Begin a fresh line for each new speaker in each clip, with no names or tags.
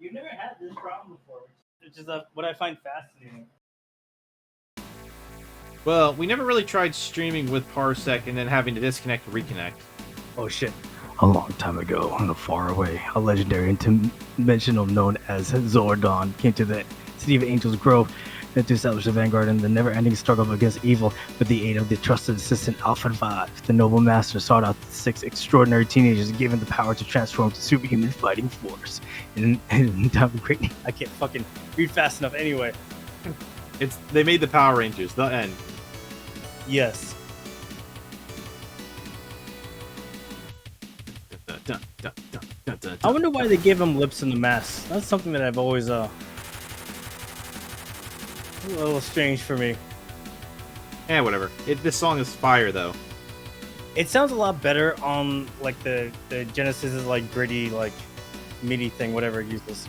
we've never had this problem before. Which is what I find fascinating.
Well, we never really tried streaming with Parsec and then having to disconnect and reconnect.
Oh shit. A long time ago, on a far away, a legendary interdimensional known as Zordon came to the city of Angels Grove to establish the vanguard in the never-ending struggle against evil. With the aid of the trusted assistant Alpha 5, the noble master sought out the 6 extraordinary teenagers and gave them the power to transform to superhuman fighting force. In time of great... I can't fucking read fast enough anyway.
They made the Power Rangers, the end.
Yes. I wonder why they gave him lips in the mask. That's something that I've always a little strange for me.
Yeah, whatever. This song is fire though.
It sounds a lot better on like the Genesis like gritty like MIDI thing, whatever it uses.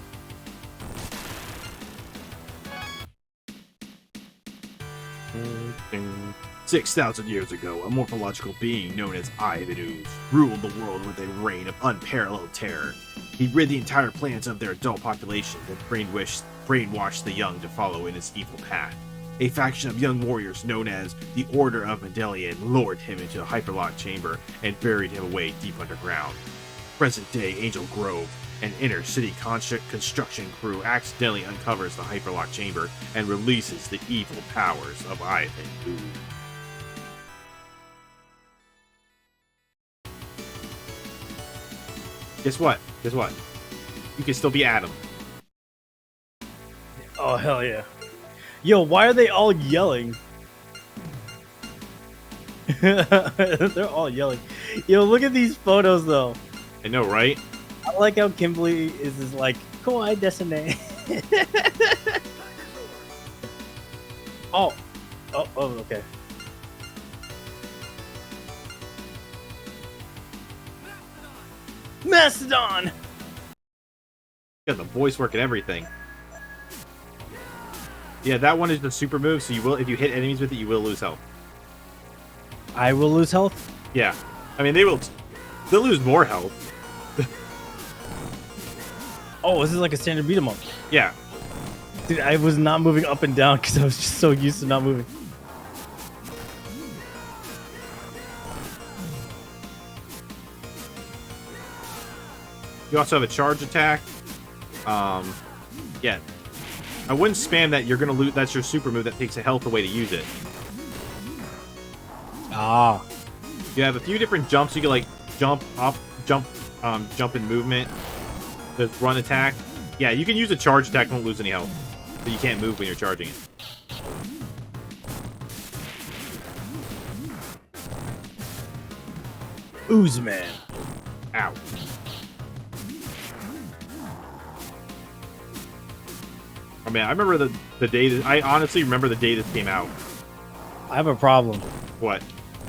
6,000 years ago, a morphological being known as Ivan Ooze ruled the world with a reign of unparalleled terror. He rid the entire planet of their adult population and brainwashed the young to follow in his evil path. A faction of young warriors known as the Order of Medallion lured him into a hyperlock chamber and buried him away deep underground. Present-day Angel Grove, an inner-city construction crew accidentally uncovers the hyperlock chamber and releases the evil powers of Ivan Ooze. Guess what? Guess what? You can still be Adam.
Oh, hell yeah. Yo, why are they all yelling? They're all yelling. Yo, look at these photos, though.
I know, right?
I like how Kimberly is like, kawaii desu. Oh, okay. Mastodon!
Got the voice work and everything. Yeah, that one is the super move, so you will, if you hit enemies with it, you will lose health.
I will lose health?
Yeah. I mean, they'll lose more health.
Oh, this is like a standard beat 'em up.
Yeah.
Dude, I was not moving up and down because I was just so used to not moving.
You also have a charge attack. Yeah. I wouldn't spam that. You're gonna lose. That's your super move that takes a health away to use it.
Ah.
You have a few different jumps. You can like jump up, jump in movement. The run attack. Yeah, you can use a charge attack. Won't lose any health, but you can't move when you're charging it.
Ooze man.
Ow. I mean, I remember the day that I honestly remember the day this came out.
I have a problem.
What?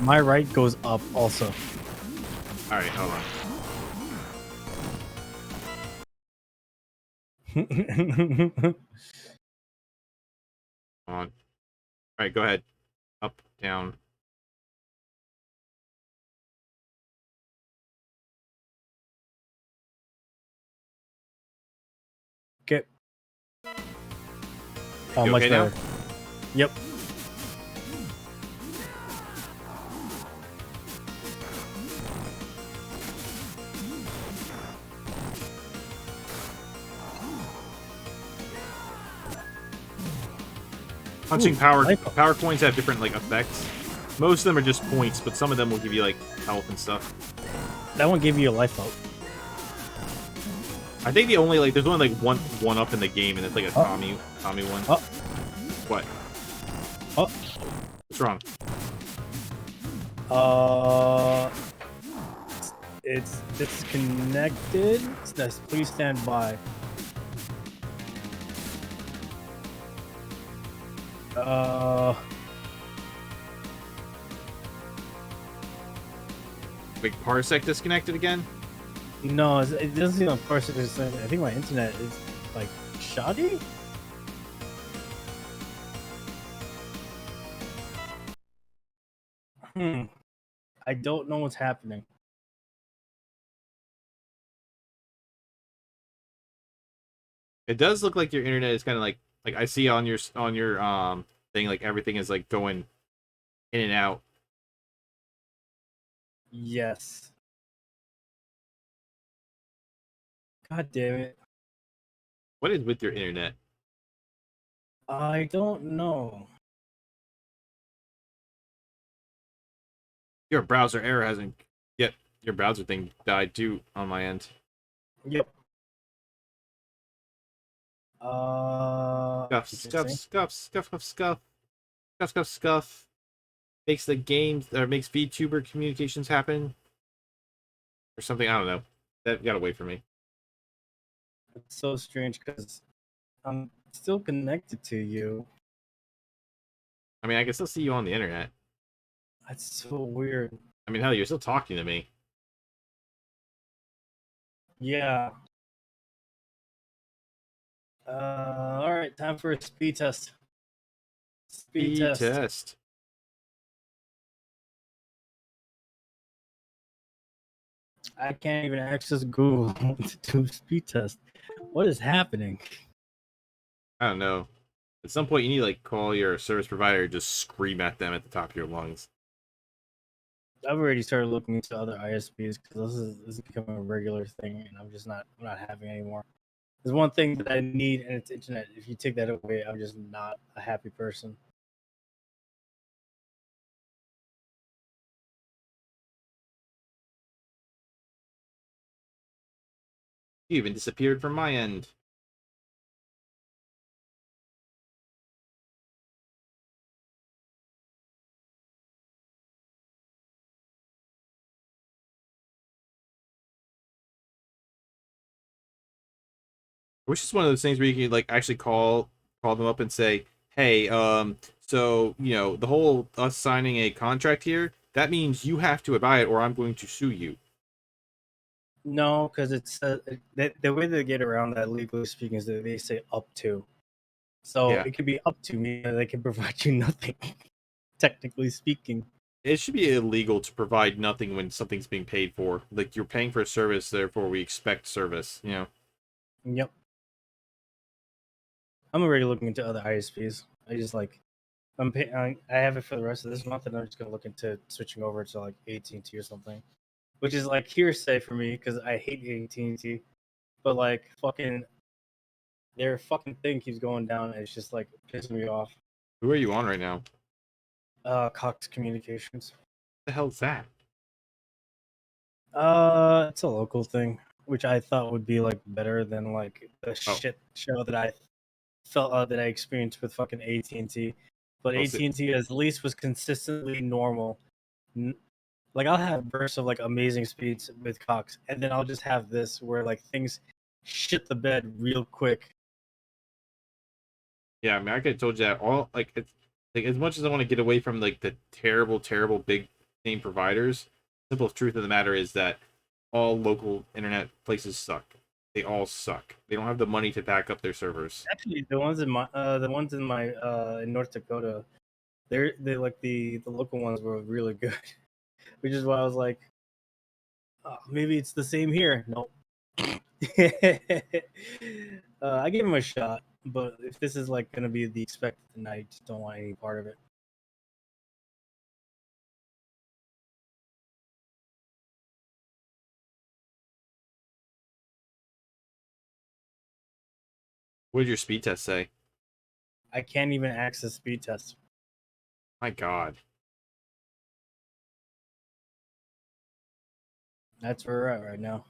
My right goes up also.
All right, hold on. All right, go ahead. Up, down.
Okay. Oh,
You
much
okay
better.
now?
Yep.
Punching
Ooh,
power coins have different like effects. Most of them are just points, but some of them will give you like health and stuff.
That one gave you a life out.
I think the only like there's only like one up in the game, and it's like a Tommy one.
Oh.
What?
Oh.
What's wrong?
It's disconnected. Please stand by.
Like Parsec disconnected again?
No, it doesn't seem like Parsec is. I think my internet is like shoddy. I don't know what's happening.
It does look like your internet is kind of like I see on your thing, like everything is like going in and out.
Yes. God damn it.
What is with your internet?
I don't know.
Your browser error hasn't yet. Your browser thing died too on my end.
Yep.
Scuff,
Interesting.
scuff, scuff, scuff, scuff, scuff, scuff, scuff, scuff. Makes the games or makes VTuber communications happen or something. I don't know. That got away from me.
It's so strange because I'm still connected to you.
I mean, I can still see you on the internet.
That's so weird.
I mean, hell, you're still talking to me.
Yeah. All right, time for a speed test. Speed
Speed
test.
test.
I can't even access Google to do speed test. What is happening?
I don't know. At some point, you need to like call your service provider, and just scream at them at the top of your lungs.
I've already started looking into other ISPs because this is becoming a regular thing, and I'm not having it anymore. There's one thing that I need, and it's internet. If you take that away, I'm just not a happy person.
You even disappeared from my end. Which is one of those things where you can like actually call them up and say, "Hey, so the whole us signing a contract here, that means you have to abide it, or I'm going to sue you."
No, because it's the way they get around that legally speaking is that they say up to. So
Yeah,
it could be up to me, and they can provide you nothing, technically speaking.
it should be illegal to provide nothing when something's being paid for. Like you're paying for a service, therefore we expect service.
Yep. I'm already looking into other ISPs. I just like I have it for the rest of this month, and I'm just gonna look into switching over to like AT&T or something, which is like hearsay for me because I hate AT&T, but like fucking their fucking thing keeps going down, and it's just like pissing me off.
Who are you on right now?
Cox Communications.
What the hell's that?
It's a local thing, which I thought would be like better than like the
Oh,
shit show that I felt that I experienced with fucking AT&T. But
I'll see.
AT&T at least was consistently normal. Like I'll have bursts of like amazing speeds with Cox, and then I'll just have this where like things shit the bed real quick.
Yeah, I mean, I could have told you that all like it's like as much as I want to get away from like the terrible, terrible big name providers. Simple truth of the matter is that all local internet places suck. They all suck. They don't have the money to back up their servers.
Actually, the ones in my in North Dakota, they like the local ones were really good, which is why I was like, oh, maybe it's the same here. Nope. I gave him a shot, but if this is like gonna be the expected, then I just don't want any part of it.
What did your speed test say?
I can't even access speed tests.
My God.
That's where we're at right now.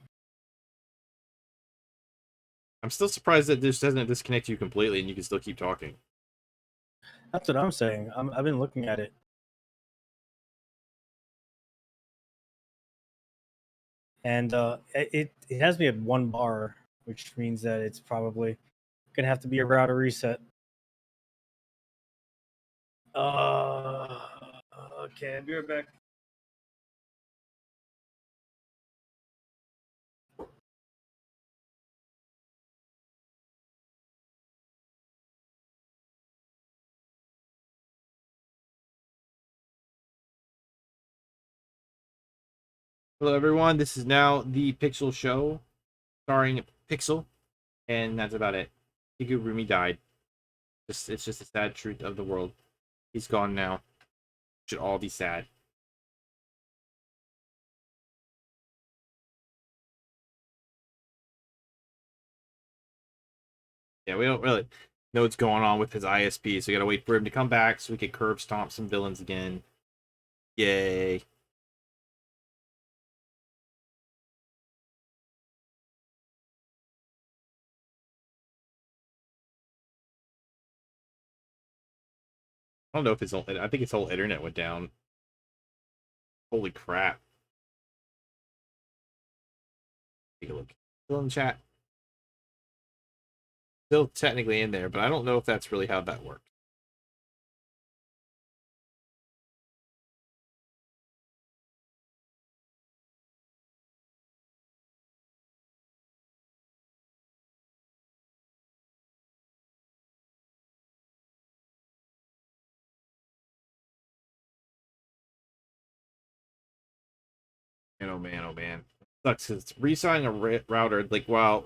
I'm still surprised that this doesn't disconnect you completely and you can still keep talking.
That's what I'm saying. I've been looking at it, and it has me at 1 bar, which means that it's probably gonna have to be a router reset. Uh, okay, I'll be right back.
Hello, everyone. This is now the Pixel Show, starring Pixel, and that's about it. KiguRoomie died. It's just a sad truth of the world. He's gone now. Should all be sad. Yeah, we don't really know what's going on with his ISP, so we gotta wait for him to come back so we can curb stomp some villains again. Yay. I don't know if his whole, I think his whole internet went down. Holy crap. Take a look. Still in chat. Still technically in there, but I don't know if that's really how that works. And oh man, oh man. Sucks because resigning a router, like, wow,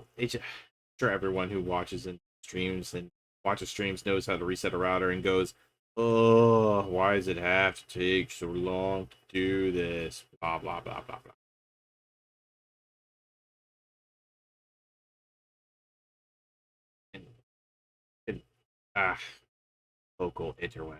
sure everyone who watches and streams and watches streams knows how to reset a router and goes, oh, why does it have to take so long to do this? Blah, blah, blah, blah, blah. And local interweb.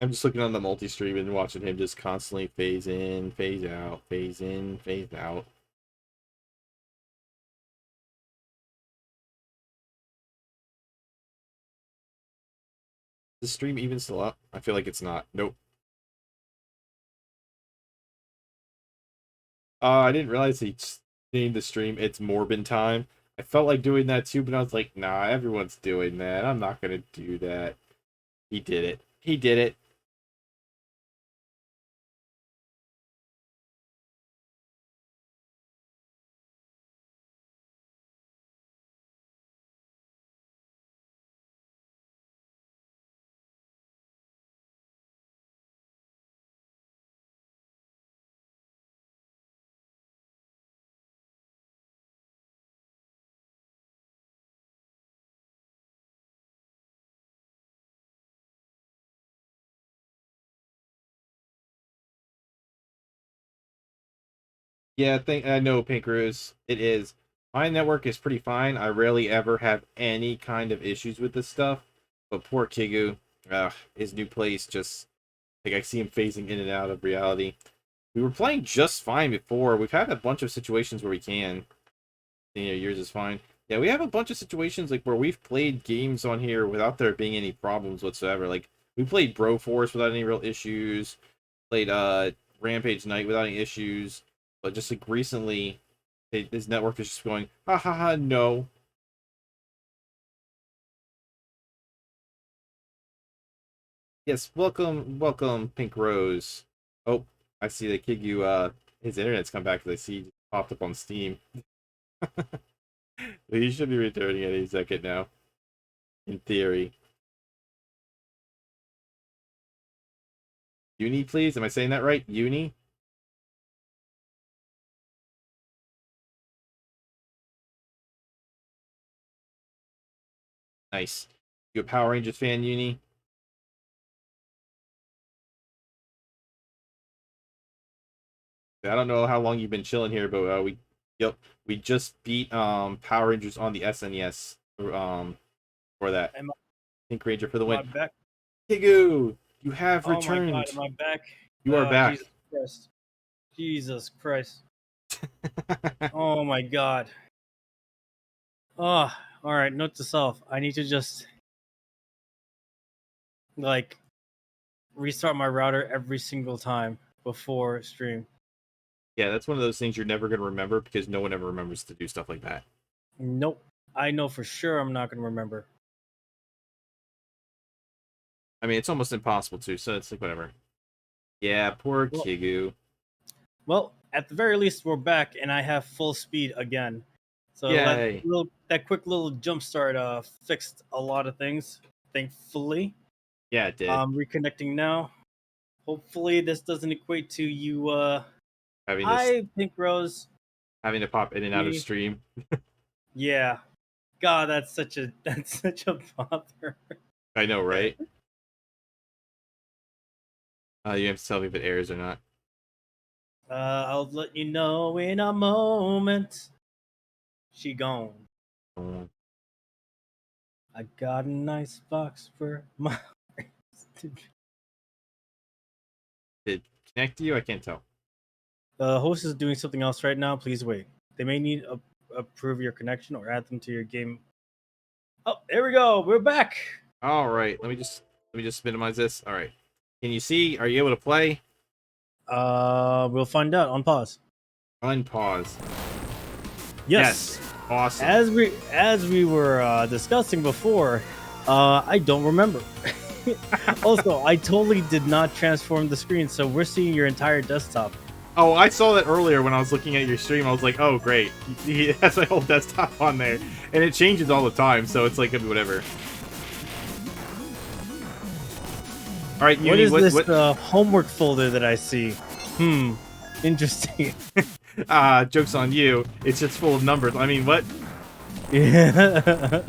I'm just looking on the multi-stream and watching him just constantly phase in, phase out, phase in, phase out. Is the stream even still up? I feel like it's not. Nope. I didn't realize he named the stream It's Morbin Time. I felt like doing that too, but I was like, nah, everyone's doing that. I'm not gonna do that. He did it. He did it. Yeah, I know, Pink Rose. It is. My network is pretty fine. I rarely ever have any kind of issues with this stuff. But poor Kigu, his new place just like I see him phasing in and out of reality. We were playing just fine before. We've had a bunch of situations where we can. Yours is fine. Yeah, we have a bunch of situations like where we've played games on here without there being any problems whatsoever. Like we played Broforce without any real issues. Played Rampage Knight without any issues. But just like recently, his network is just going, ha ha ha, no. Yes, welcome, Pink Rose. Oh, I see the Kigu, his internet's come back because I see it popped up on Steam. He should be returning any second now. In theory. Uni, please? Am I saying that right? Uni? Nice. You a Power Rangers fan, Uni? I don't know how long you've been chilling here, but we just beat Power Rangers on the SNES for that. Pink Ranger for the win.
Back?
Kigu, you have returned.
Oh my god, am I back?
You are back.
Jesus Christ. Jesus Christ. Oh my god. Oh, alright, note to self. I need to just like restart my router every single time before stream.
Yeah, that's one of those things you're never going to remember because no one ever remembers to do stuff like that.
Nope. I know for sure I'm not going to remember.
I mean, it's almost impossible to, so it's like whatever. Yeah, poor Kigu.
Well, at the very least, we're back, and I have full speed again. So
Yay.
that quick little jump start fixed a lot of things, thankfully.
Yeah, it did.
Reconnecting now. Hopefully, this doesn't equate to you.
Having
I think Rose.
to pop in and out of stream.
Yeah. God, that's such a bother.
I know, right? You have to tell me if it airs or not.
I'll let you know in a moment. She gone.
Oh.
I got a nice box for my.
Did it connect to you? I can't tell.
The host is doing something else right now. Please wait. They may need to approve your connection or add them to your game. Oh, there we go. We're back.
All right, let me just minimize this. All right, can you see? Are you able to play?
We'll find out on pause.
Unpause.
Yes.
Awesome.
As we were discussing before, I don't remember. Also, I totally did not transform the screen, so we're seeing your entire desktop.
Oh, I saw that earlier when I was looking at your stream. I was like, oh, great. He has my whole desktop on there. And it changes all the time, so it's like, whatever. All right,
What is this homework folder that I see? Interesting.
Joke's on you. It's just full of numbers. I mean, what?
Yeah.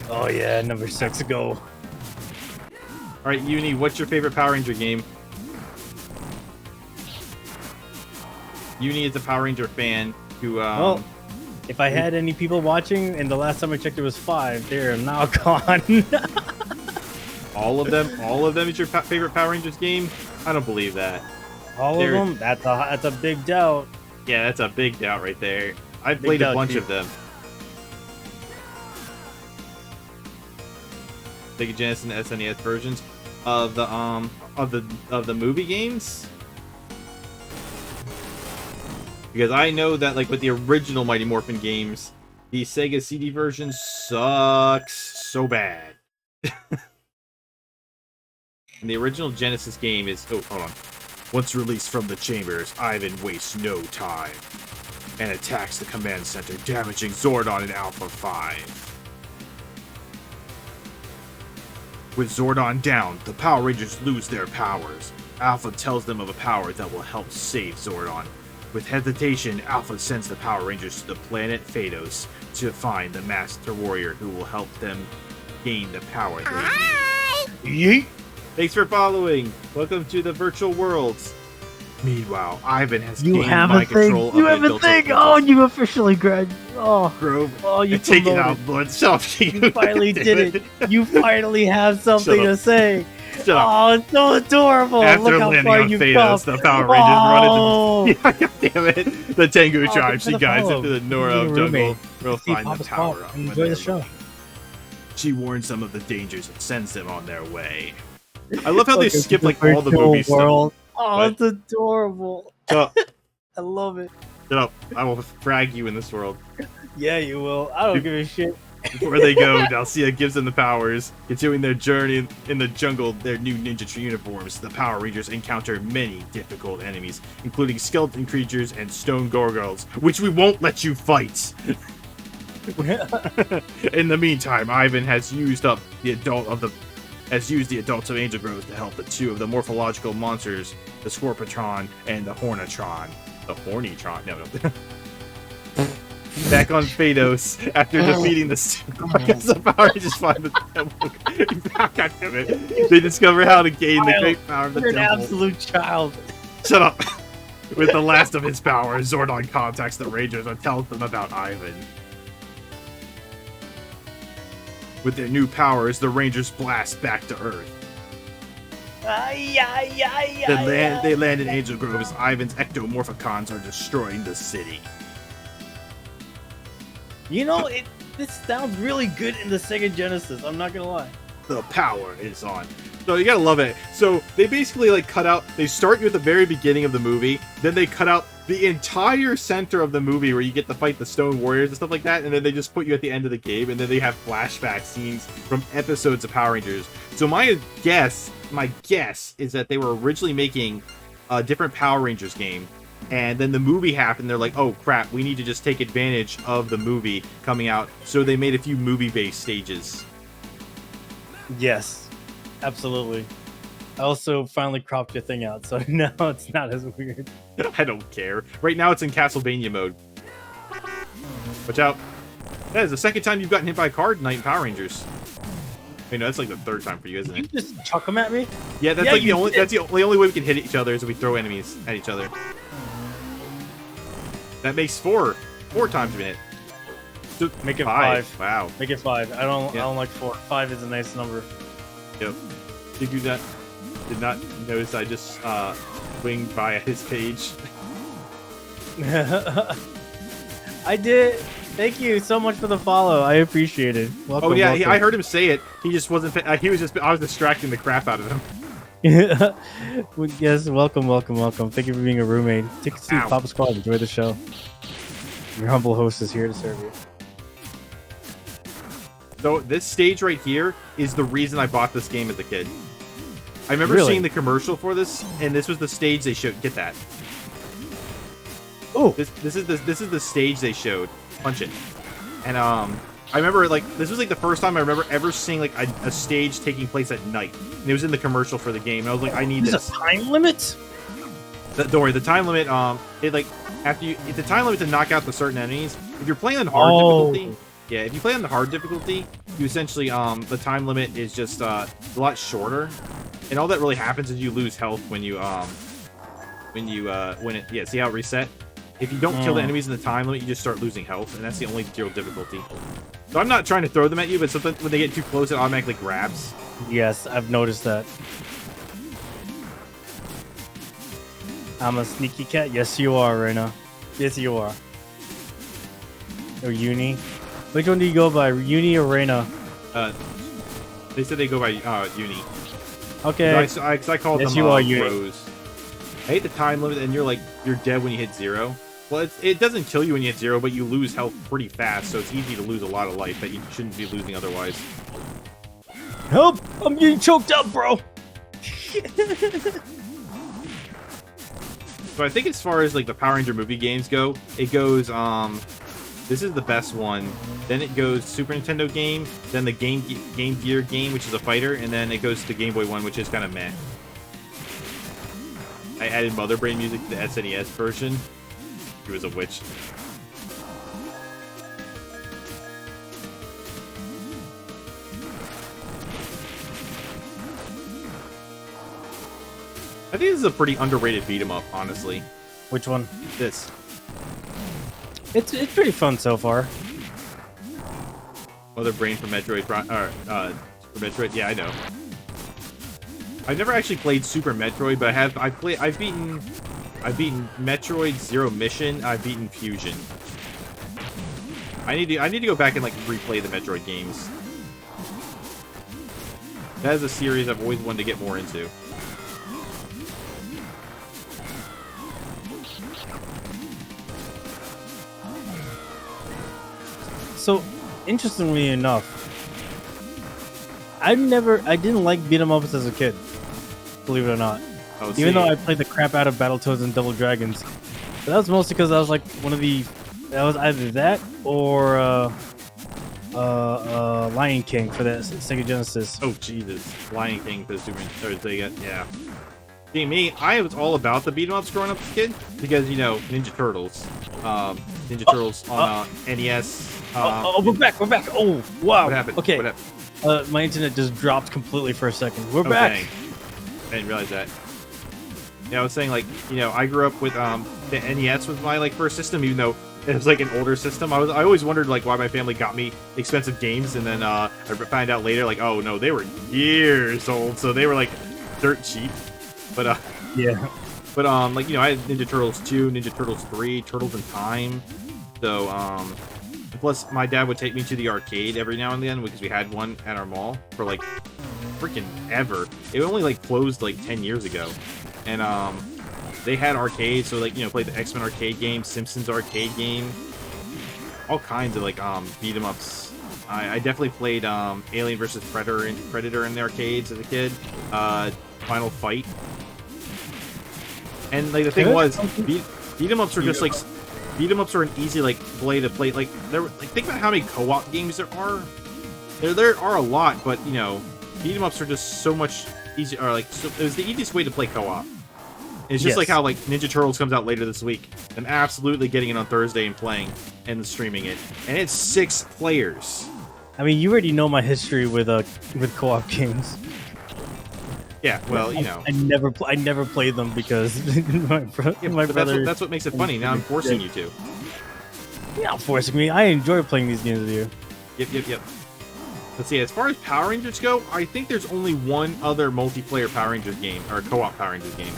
Oh, yeah, number 6, go.
All right, Uni, what's your favorite Power Ranger game? Uni is a Power Ranger fan who,
well, if I had any people watching, and the last time I checked it was 5, they're now gone.
All of them is your favorite Power Rangers game? I don't believe that.
All of them? That's a big doubt.
Yeah, that's a big doubt right there. I've played a bunch of them. Sega Genesis and SNES versions of the movie games. Because I know that, like, with the original Mighty Morphin games, the Sega CD version sucks so bad. And the original Genesis game is... Oh, hold on. Once released from the chambers, Ivan wastes no time and attacks the command center, damaging Zordon in Alpha 5. With Zordon down, the Power Rangers lose their powers. Alpha tells them of a power that will help save Zordon. With hesitation, Alpha sends the Power Rangers to the planet Phaedos to find the Master Warrior who will help them gain the power they need. Yeet! Thanks for following. Welcome to the virtual worlds. Meanwhile, Ivan has gained mind control of the adult.
Oh, you officially graduated. Oh,
Grove.
Oh, you
take it out, Lord. Shut up.
You finally did it. You finally have something to say.
Shut up.
Oh, it's so adorable.
After
Look how
landing
far
on
you've
Phaedos,
come.
the Power Rangers run into... God damn it. The Tengu tribe. She guides into the Nora jungle. We'll find the power up.
Enjoy the show.
She warns them of the dangers and sends them on their way. I love how they skip like all the movie stuff.
Oh, it's adorable.
Shut up.
I love it.
Shut up. I will frag you in this world.
Yeah, you will. I don't give a shit.
Before they go, Dalcia gives them the powers. Continuing their journey in the jungle, their new ninja tree uniforms, the Power Rangers encounter many difficult enemies, including skeleton creatures and stone gargoyles, which we won't let you fight. In the meantime, Ivan has used the adults of Angel Grove to help the two of the morphological monsters, the Scorpitron and the Hornitron. The Hornitron? No. Back on Phaedos after defeating the Power Rangers find the temple. God damn it. They discover how to gain the great power of the temple.
You're an absolute child.
Shut up. With the last of his power, Zordon contacts the Rangers and tells them about Ivan. With their new powers, the Rangers blast back to Earth. They land in Angel Grove as Ivan's ectomorphicons are destroying the city.
You know, this sounds really good in the Sega Genesis, I'm not gonna lie.
The power is on. So you gotta love it. So they basically like cut out, they start you at the very beginning of the movie, then they cut out the entire center of the movie where you get to fight the Stone Warriors and stuff like that, and then they just put you at the end of the game, and then they have flashback scenes from episodes of Power Rangers. So my guess is that they were originally making a different Power Rangers game. And then the movie happened. They're like, oh crap, we need to just take advantage of the movie coming out. So they made a few movie-based stages.
Yes, absolutely. I also finally cropped your thing out, so now it's not as weird.
I don't care. Right now it's in Castlevania mode. Watch out. That is the second time you've gotten hit by a car tonight in Power Rangers. You know, that's like the third time for you, isn't it?
You just chuck them at me?
Yeah, that's like that's the only way we can hit each other is if we throw enemies at each other. That makes four times a minute. So,
Make it 5.
Wow.
Make it 5. I don't like 4. 5 is a nice number.
Yep. Did you that? Did not notice I just winged by his page.
I did. Thank you so much for the follow. I appreciate it. Welcome,
Oh yeah,
welcome.
I heard him say it. He just wasn't. He was just. I was distracting the crap out of him.
Yes, welcome. Thank you for being a roommate. Take a seat,
Ow.
Papa Squad. Enjoy the show. Your humble host is here to serve you.
So this stage right here is the reason I bought this game as a kid. I remember
Really?
seeing the commercial for this, and this was the stage they showed. Get that.
Oh,
This is the stage they showed. Punch it. And I remember like this was like the first time I remember ever seeing like a stage taking place at night. And it was in the commercial for the game. And I was like, I need
there's
this.
a time limit?
Don't worry, the time limit. It like after you, it's a time limit to knock out the certain enemies. If you're playing on hard difficulty, yeah, if you play on the hard difficulty, you essentially the time limit is just a lot shorter. And all that really happens is you lose health when you see how it reset. If you don't kill the enemies in the time limit, you just start losing health, and that's the only real difficulty. So I'm not trying to throw them at you, but sometimes when they get too close, it automatically grabs.
Yes, I've noticed that. I'm a sneaky cat. Yes, you are, Reina. Yes, you are. Or Uni. Which one do you go by, Uni or Reina?
They said they go by Uni.
Okay.
I call
Yes,
them
you are Uni.
pros. I hate the time limit, and you're dead when you hit 0. Well, it doesn't kill you when you hit 0, but you lose health pretty fast, so it's easy to lose a lot of life that you shouldn't be losing otherwise.
Help! I'm getting choked up, bro!
So I think as far as like the Power Ranger movie games go, it goes this is the best one. Then it goes Super Nintendo game, then the Game Gear game, which is a fighter, and then it goes to the Game Boy one, which is kind of meh. I added Mother Brain music to the SNES version. He was a witch. I think this is a pretty underrated beat 'em up, honestly.
Which one?
This.
It's pretty fun so far.
Mother Brain from Metroid, for Metroid. Yeah, I know. I've never actually played Super Metroid, but I've beaten Metroid Zero Mission. I've beaten Fusion. I need to go back and like replay the Metroid games. That is a series I've always wanted to get more into.
So, interestingly enough, I didn't like beat 'em ups as a kid. Believe it or not.
Oh,
Even though I played the crap out of Battletoads and Double Dragons. But that was mostly because I was like that was either that or Lion King for the Sega Genesis.
Oh Jesus, Lion King for the Super Nintendo. Yeah. See me, I was all about the beat 'em ups growing up as a kid because Ninja Turtles, on NES.
We're back. Oh wow.
What happened?
Okay.
What happened?
My internet just dropped completely for a second. We're
Oh,
back.
dang. I didn't realize that. Yeah, I was saying I grew up with the NES was my first system, even though it was an older system. I always wondered why my family got me expensive games, and then I found out later oh no, they were years old, so they were dirt cheap. But
Yeah.
But I had Ninja Turtles 2, Ninja Turtles 3, Turtles in Time. So plus my dad would take me to the arcade every now and then because we had one at our mall for freaking ever. It only closed 10 years ago. And they had arcades, so played the X-Men arcade game, Simpsons arcade game, all kinds of beat 'em ups. I definitely played Alien vs Predator in the arcades as a kid. Final Fight. And like the thing was, beat 'em ups were just like beat 'em ups are an easy like play to play. Like think about how many co-op games there are. There are a lot, but you know, beat 'em ups are just so much easier. Or like it was the easiest way to play co-op. It's just like how like Ninja Turtles comes out later this week. I'm absolutely getting it on Thursday and playing and streaming it, and it's 6 players.
I mean, you already know my history with co-op games.
Yeah, well, you know,
I never played them because my brother.
That's what makes it funny. Now I'm forcing you to.
You're not forcing me. I enjoy playing these games with you.
Yep. Let's see. As far as Power Rangers go, I think there's only one other multiplayer Power Rangers game or co-op Power Rangers game,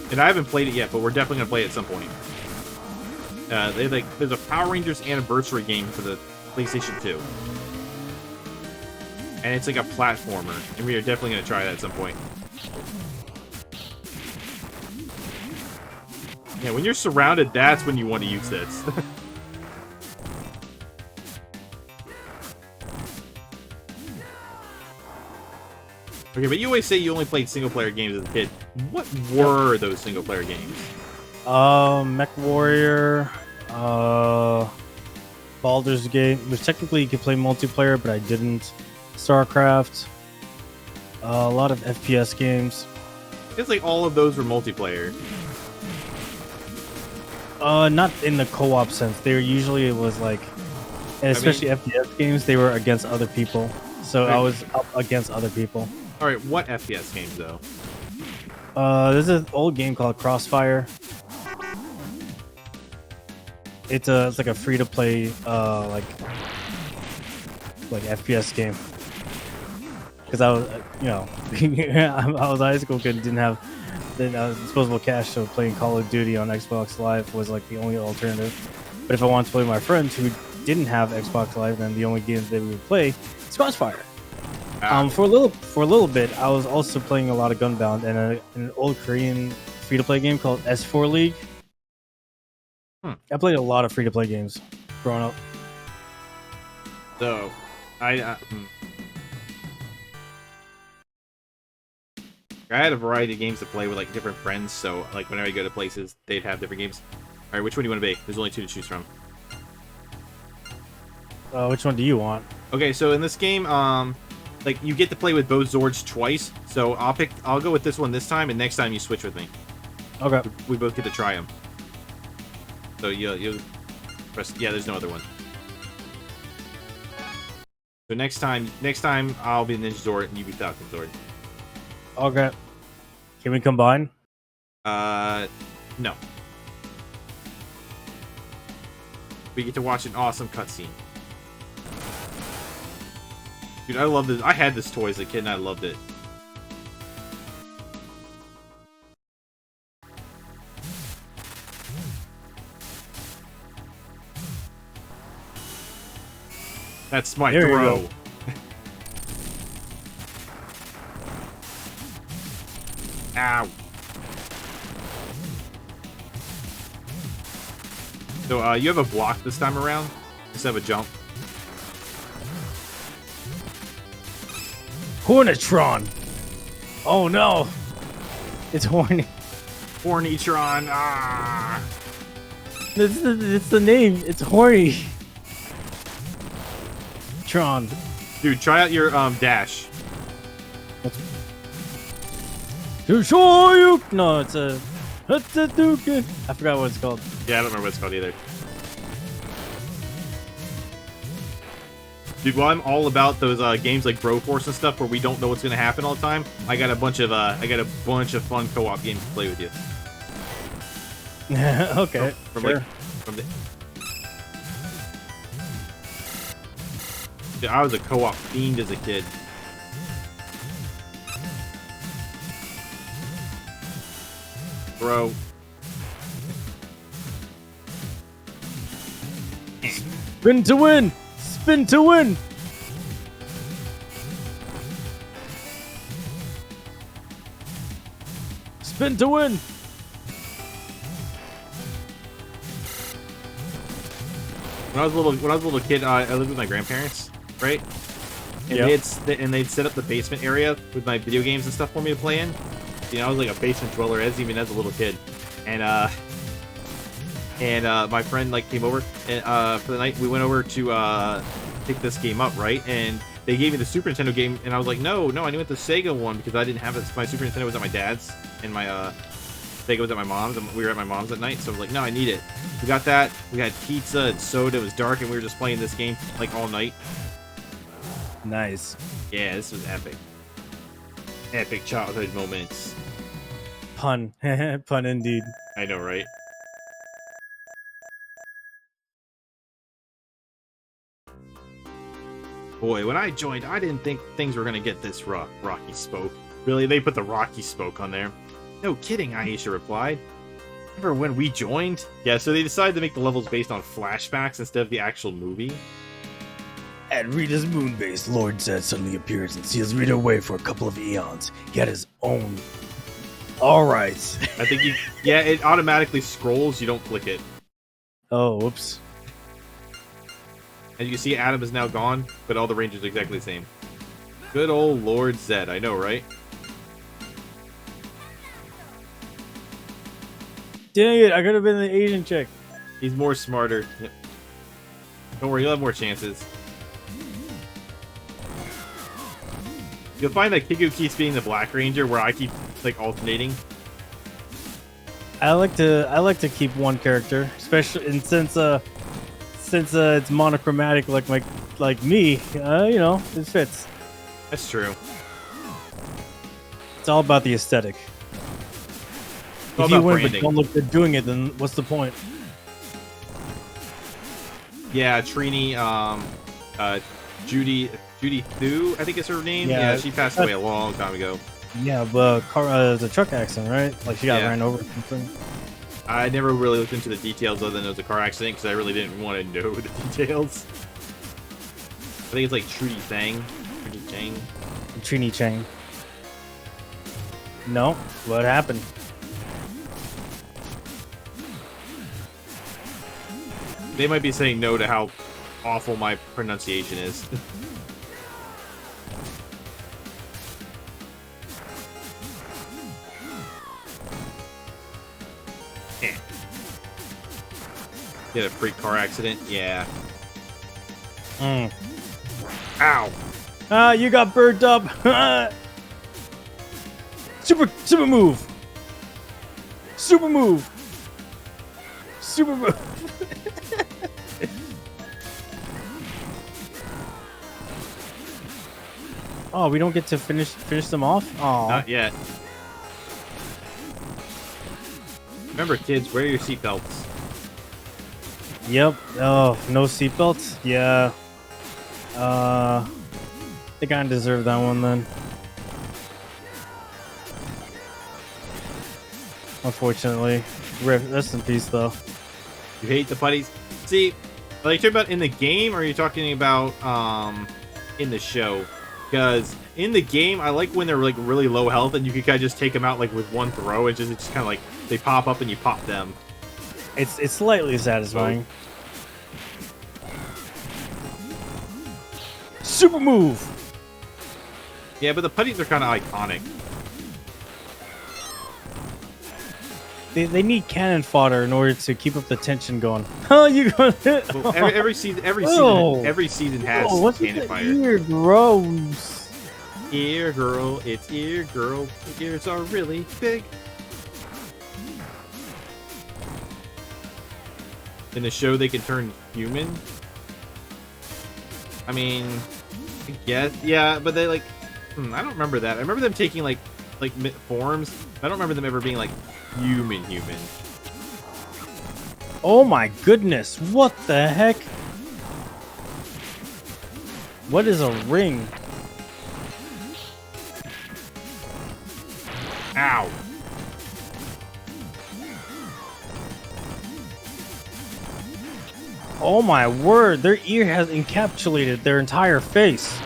and I haven't played it yet, but we're definitely gonna play it at some point. There's a Power Rangers anniversary game for the PlayStation 2. And it's like a platformer, and we are definitely going to try that at some point. Yeah, when you're surrounded, that's when you want to use this. Okay, but you always say you only played single-player games as a kid. What were those single-player games?
Mech Warrior, Baldur's Gate, which technically you could play multiplayer, but I didn't. StarCraft, a lot of FPS games.
It's like all of those were multiplayer.
Not in the co-op sense. They were usually it was like, and especially FPS games, they were against other people. So I was up against other people.
All right, what FPS games though?
There's an old game called Crossfire. It's like a free to play like FPS game. Because I was, I was high school kid, didn't have disposable cash, so playing Call of Duty on Xbox Live was like the only alternative. But if I wanted to play with my friends who didn't have Xbox Live, then the only games that we would play is Crossfire. For a little bit, I was also playing a lot of Gunbound and an old Korean free to play game called S4 League. I played a lot of free to play games growing up.
So, I had a variety of games to play with like different friends, so like whenever I go to places, they'd have different games. All right, which one do you want to be? There's only 2 to choose from.
Which one do you want?
Okay, so in this game, like you get to play with both Zords twice. So I'll go with this one this time, and next time you switch with me. Okay. We both get to try them. So you press. Yeah, there's no other one. So next time I'll be Ninja Zord and you be Falcon Zord.
Okay. Can we combine?
No. We get to watch an awesome cutscene. Dude, I love this. I had this toy as a kid and I loved it. That's my throw. Ow. So, you have a block this time around instead of a jump.
Hornetron! Oh no! It's horny.
Hornytron! Ah!
It's the name. It's horny. Tron.
Dude, try out your dash.
To show you. No, it's a. I forgot what it's called.
Yeah, I don't remember what it's called either. Dude, well, I'm all about those games like Broforce and stuff where we don't know what's gonna happen all the time. I got a bunch of fun co-op games to play with you.
Okay.
Dude, I was a co-op fiend as a kid. Bro.
Spin to win! Spin to win! Spin to win!
When I was a little kid, I lived with my grandparents, right? And they'd set up the basement area with my video games and stuff for me to play in. You know, I was like a basement dweller even as a little kid, and my friend like came over and for the night. We went over to pick this game up, right? And they gave me the Super Nintendo game, and I was like, no, I knew it the Sega one because I didn't have it. My Super Nintendo was at my dad's, and my Sega was at my mom's, and we were at my mom's at night. So I was like, no, I need it. We got that. We had pizza and soda. It was dark, and we were just playing this game like all night.
Nice.
Yeah, this was epic. Epic childhood moments.
Pun. Pun indeed.
I know, right? Boy, when I joined, I didn't think things were gonna get this rough. Rocky spoke. Really, they put the Rocky spoke on there. No kidding, Aisha replied. Remember when we joined? Yeah, so they decided to make the levels based on flashbacks instead of the actual movie.
At Rita's moon base, Lord Zedd suddenly appears and seals Rita away for a couple of eons. He had his own. Alright.
I think yeah, it automatically scrolls, you don't click it.
Oh, whoops.
As you can see, Adam is now gone, but all the rangers are exactly the same. Good old Lord Zedd, I know, right?
Dang it, I could have been the Asian chick.
He's more smarter. Yep. Don't worry, you'll have more chances. You'll find that Kigu keeps being the Black Ranger, where I keep like alternating.
I like to keep one character, especially and since it's monochromatic like me, you know, it fits.
That's true.
It's all about the aesthetic.
All
If you
about
win
branding.
but don't look good doing it, then what's the point?
Yeah, Trini, Judy Thu, I think is her name.
Yeah,
Yeah, she passed away a long time ago.
Yeah, but the truck accident, right? Like she got
Yeah.
ran over or something.
I never really looked into the details other than it was a car accident because I really didn't want to know the details. I think it's like Trudy Thang. Trudy Chang.
Trini Chang. No, what happened?
They might be saying no to how awful my pronunciation is. You had a freak car accident? Yeah. Ow!
Ah, you got burnt up. Super move. Super move. Super move. Oh, we don't get to finish them off? Oh.
Not yet. Remember, kids, wear your seatbelts.
Yep. Oh, no seatbelts? Yeah. They kinda deserve that one then. Unfortunately. Rest in peace, though.
You hate the putties? See, are you talking about in the game, or are you talking about in the show? Because in the game, I like when they're like really low health, and you can kind of just take them out like with one throw. It's just kind of like they pop up and you pop them.
It's slightly satisfying. Super move.
Yeah, but the putties are kind of iconic.
They need cannon fodder in order to keep up the tension going. Oh, you gonna hit?
Well, every season has
what's
cannon
with
fire.
the ear? Gross.
Ear girl, it's ear girl. The ears are really big. In the show, they can turn human. I mean, I guess, yeah, but they like. I don't remember that. I remember them taking like forms. I don't remember them ever being like human.
Oh my goodness! What the heck? What is a ring?
Ow.
Oh my word! Their ear has encapsulated their entire face.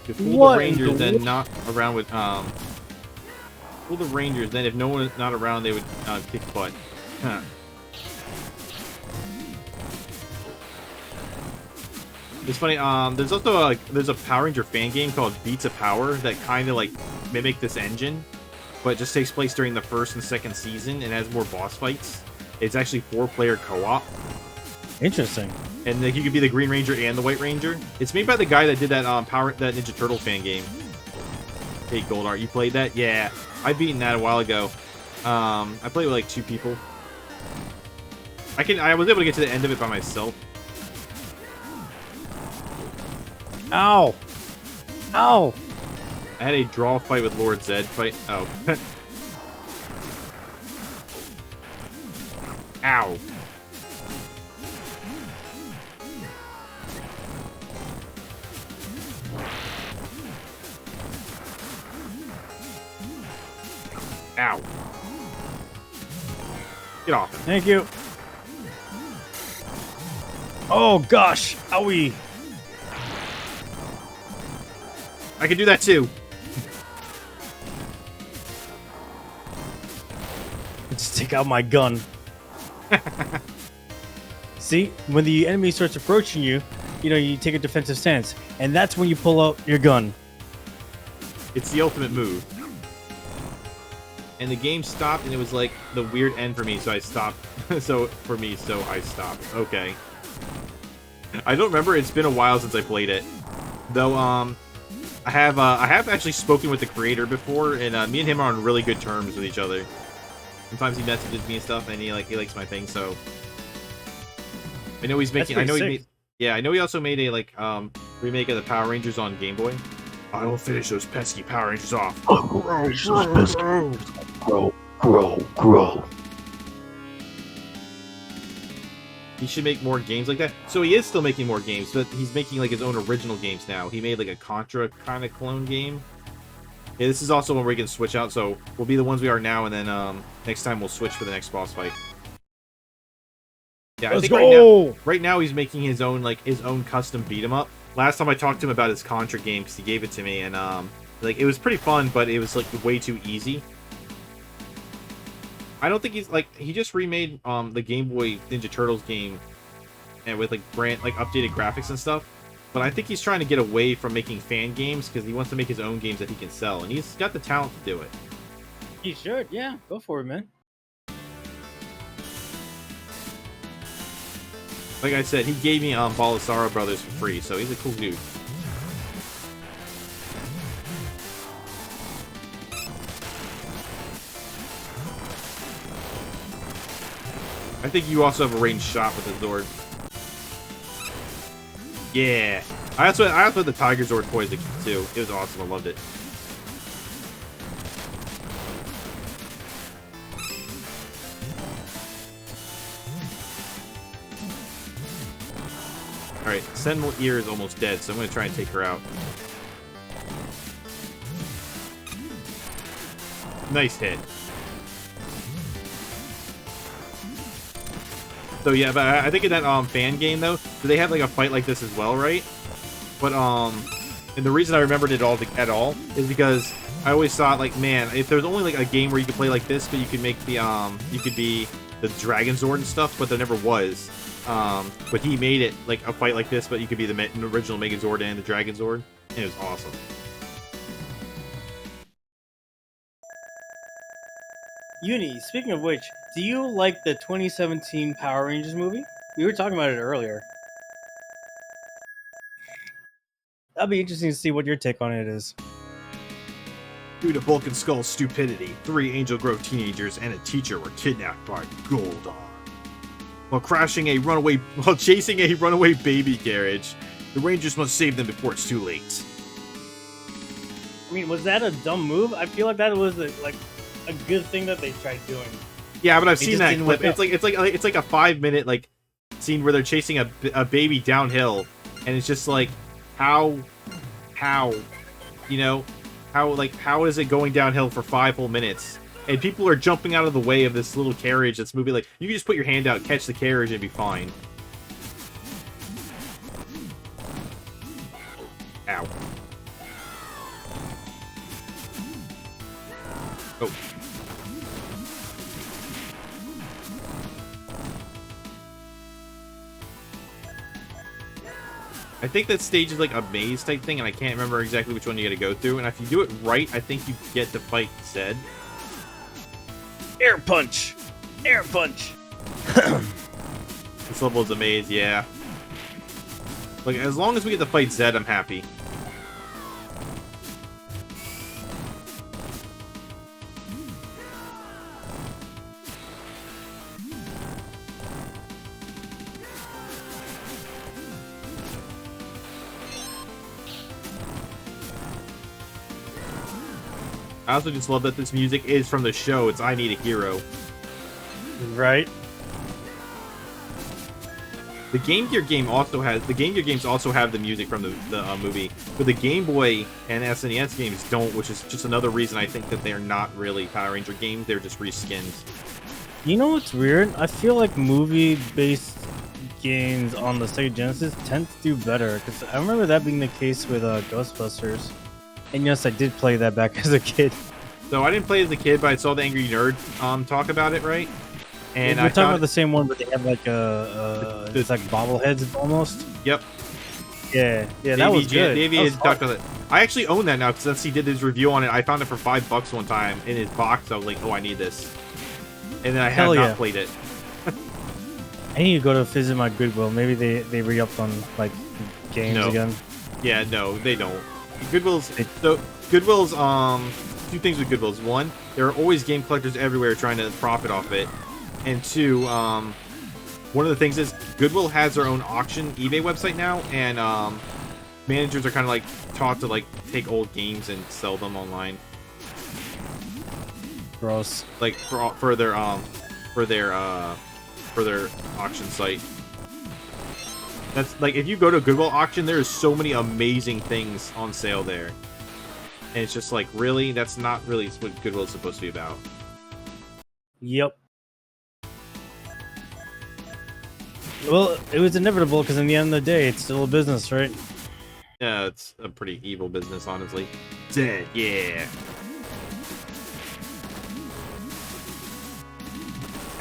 To fool
What
the Rangers,
in the
then not around with fool the Rangers. Then if no one is not around, they would kick butt. Huh. It's funny. There's also there's a Power Ranger fan game called Beats of Power that kind of like mimic this engine. but it just takes place during the first and second season and has more boss fights. It's actually 4-player co-op.
Interesting.
And like, you could be the Green Ranger and the White Ranger. It's made by the guy that did that that Ninja Turtle fan game. Hey, Goldart, you played that? Yeah, I beaten that a while ago. I played with like 2 people. I was able to get to the end of it by myself.
Ow! Ow!
I had a draw fight with Lord Zedd fight. Oh. Ow. Ow. Get off.
Thank you. Oh gosh! Owie!
I can do that too.
Just take out my gun. See, when the enemy starts approaching you, you take a defensive stance, and that's when you pull out your gun.
It's the ultimate move. And the game stopped, and it was like the weird end for me, so I stopped. so I stopped. Okay. I don't remember. It's been a while since I played it, though. I have actually spoken with the creator before, and me and him are on really good terms with each other. Sometimes he messages me and stuff, and he likes my thing. So I know he's making. I know he also made a remake of the Power Rangers on Game Boy. I will finish those pesky Power Rangers off.
Grow.
He should make more games like that. So he is still making more games, but he's making like his own original games now. He made like a Contra kind of clone game. Yeah, this is also one where we can switch out. So we'll be the ones we are now, and then next time we'll switch for the next boss fight. Yeah,
Let's
I think
go!
right now he's making his own custom beat 'em up. Last time I talked to him about his Contra game, because he gave it to me, and it was pretty fun, but it was like way too easy. I don't think he just remade the Game Boy Ninja Turtles game, and with updated graphics and stuff. But I think he's trying to get away from making fan games because he wants to make his own games that he can sell, and he's got the talent to do it.
He should, yeah. Go for it, man.
Like I said, he gave me Balisaro Brothers for free, so he's a cool dude. I think you also have a ranged shot with the Zord. Yeah. I also had the Tiger Zord toys too. It was awesome. I loved it. Alright, Sentinel Ear is almost dead, so I'm going to try and take her out. Nice hit. So yeah, but I think in that fan game though, they have like a fight like this as well, right? But and the reason I remembered it all at all is because I always thought like, man, if there's only like a game where you could play like this, but you could make the you could be the Dragon Zord and stuff, but there never was. But he made it like a fight like this, but you could be the original Megazord and the Dragon Zord, and it was awesome.
Uni, speaking of which, do you like the 2017 Power Rangers movie? We were talking about it earlier. That'll be interesting to see what your take on it is.
Due to Bulk and Skull's stupidity, 3 Angel Grove teenagers and a teacher were kidnapped by Goldar. While chasing a runaway baby carriage, the Rangers must save them before it's too late.
I mean, was that a dumb move? I feel like that was a good thing that they tried doing.
Yeah, but I've seen that clip. It's like a 5-minute scene where they're chasing a baby downhill, and it's just like how is it going downhill for 5 whole minutes? And people are jumping out of the way of this little carriage that's moving. Like, you can just put your hand out, catch the carriage, and be fine. Ow. Oh. I think that stage is like a maze type thing, and I can't remember exactly which one you gotta go through. And if you do it right, I think you get to fight Zedd.
Air punch! Air punch!
This level is a maze, yeah. Like, as long as we get to fight Zedd, I'm happy. I also just love that this music is from the show. It's I Need a Hero.
Right?
The Game Gear games also have the music from the movie, but the Game Boy and SNES games don't, which is just another reason I think that they're not really Power Ranger games. They're just reskinned.
You know what's weird? I feel like movie-based games on the Sega Genesis tend to do better, because I remember that being the case with Ghostbusters. And yes, I did play that back as a kid.
So I didn't play as a kid, but I saw the Angry Nerd talk about it, right? And
we're talking about the same one, but they have like it's like bobbleheads almost.
Yep.
Yeah, that was good.
Davey talked about it. I actually own that now because since he did his review on it, I found it for $5 one time in his box. I was like, oh, I need this, and then I have not played it.
I need to go to visit my Goodwill. Maybe they re-upped on like games again.
Yeah, no, they don't. Goodwill's two things with Goodwill's. One, there are always game collectors everywhere trying to profit off it, and two, one of the things is Goodwill has their own auction eBay website now, and managers are kind of like taught to like take old games and sell them online.
Gross.
Like for their auction site. That's like, if you go to a Goodwill auction, there is so many amazing things on sale there. And it's just like, really? That's not really what Goodwill is supposed to be about.
Yep. Well, it was inevitable because in the end of the day, it's still a business, right?
Yeah, it's a pretty evil business, honestly. Zedd, yeah.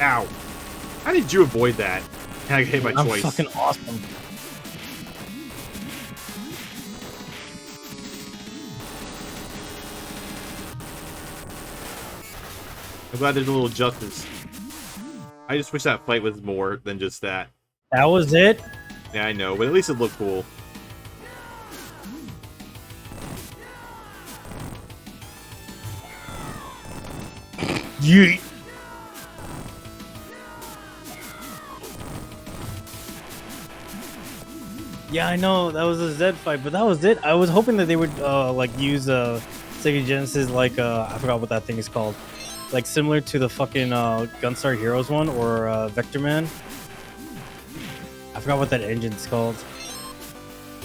Ow. How did you avoid that? I hit my choice.
I'm fucking awesome.
I'm glad there's a little justice. I just wish that fight was more than just that.
That was it?
Yeah, I know, but at least it looked cool.
Yeet. Yeah, I know that was a Zedd fight, but that was it. I was hoping that they would like use Sega Genesis, like I forgot what that thing is called, like similar to the fucking Gunstar Heroes one or Vector Man. I forgot what that engine's called.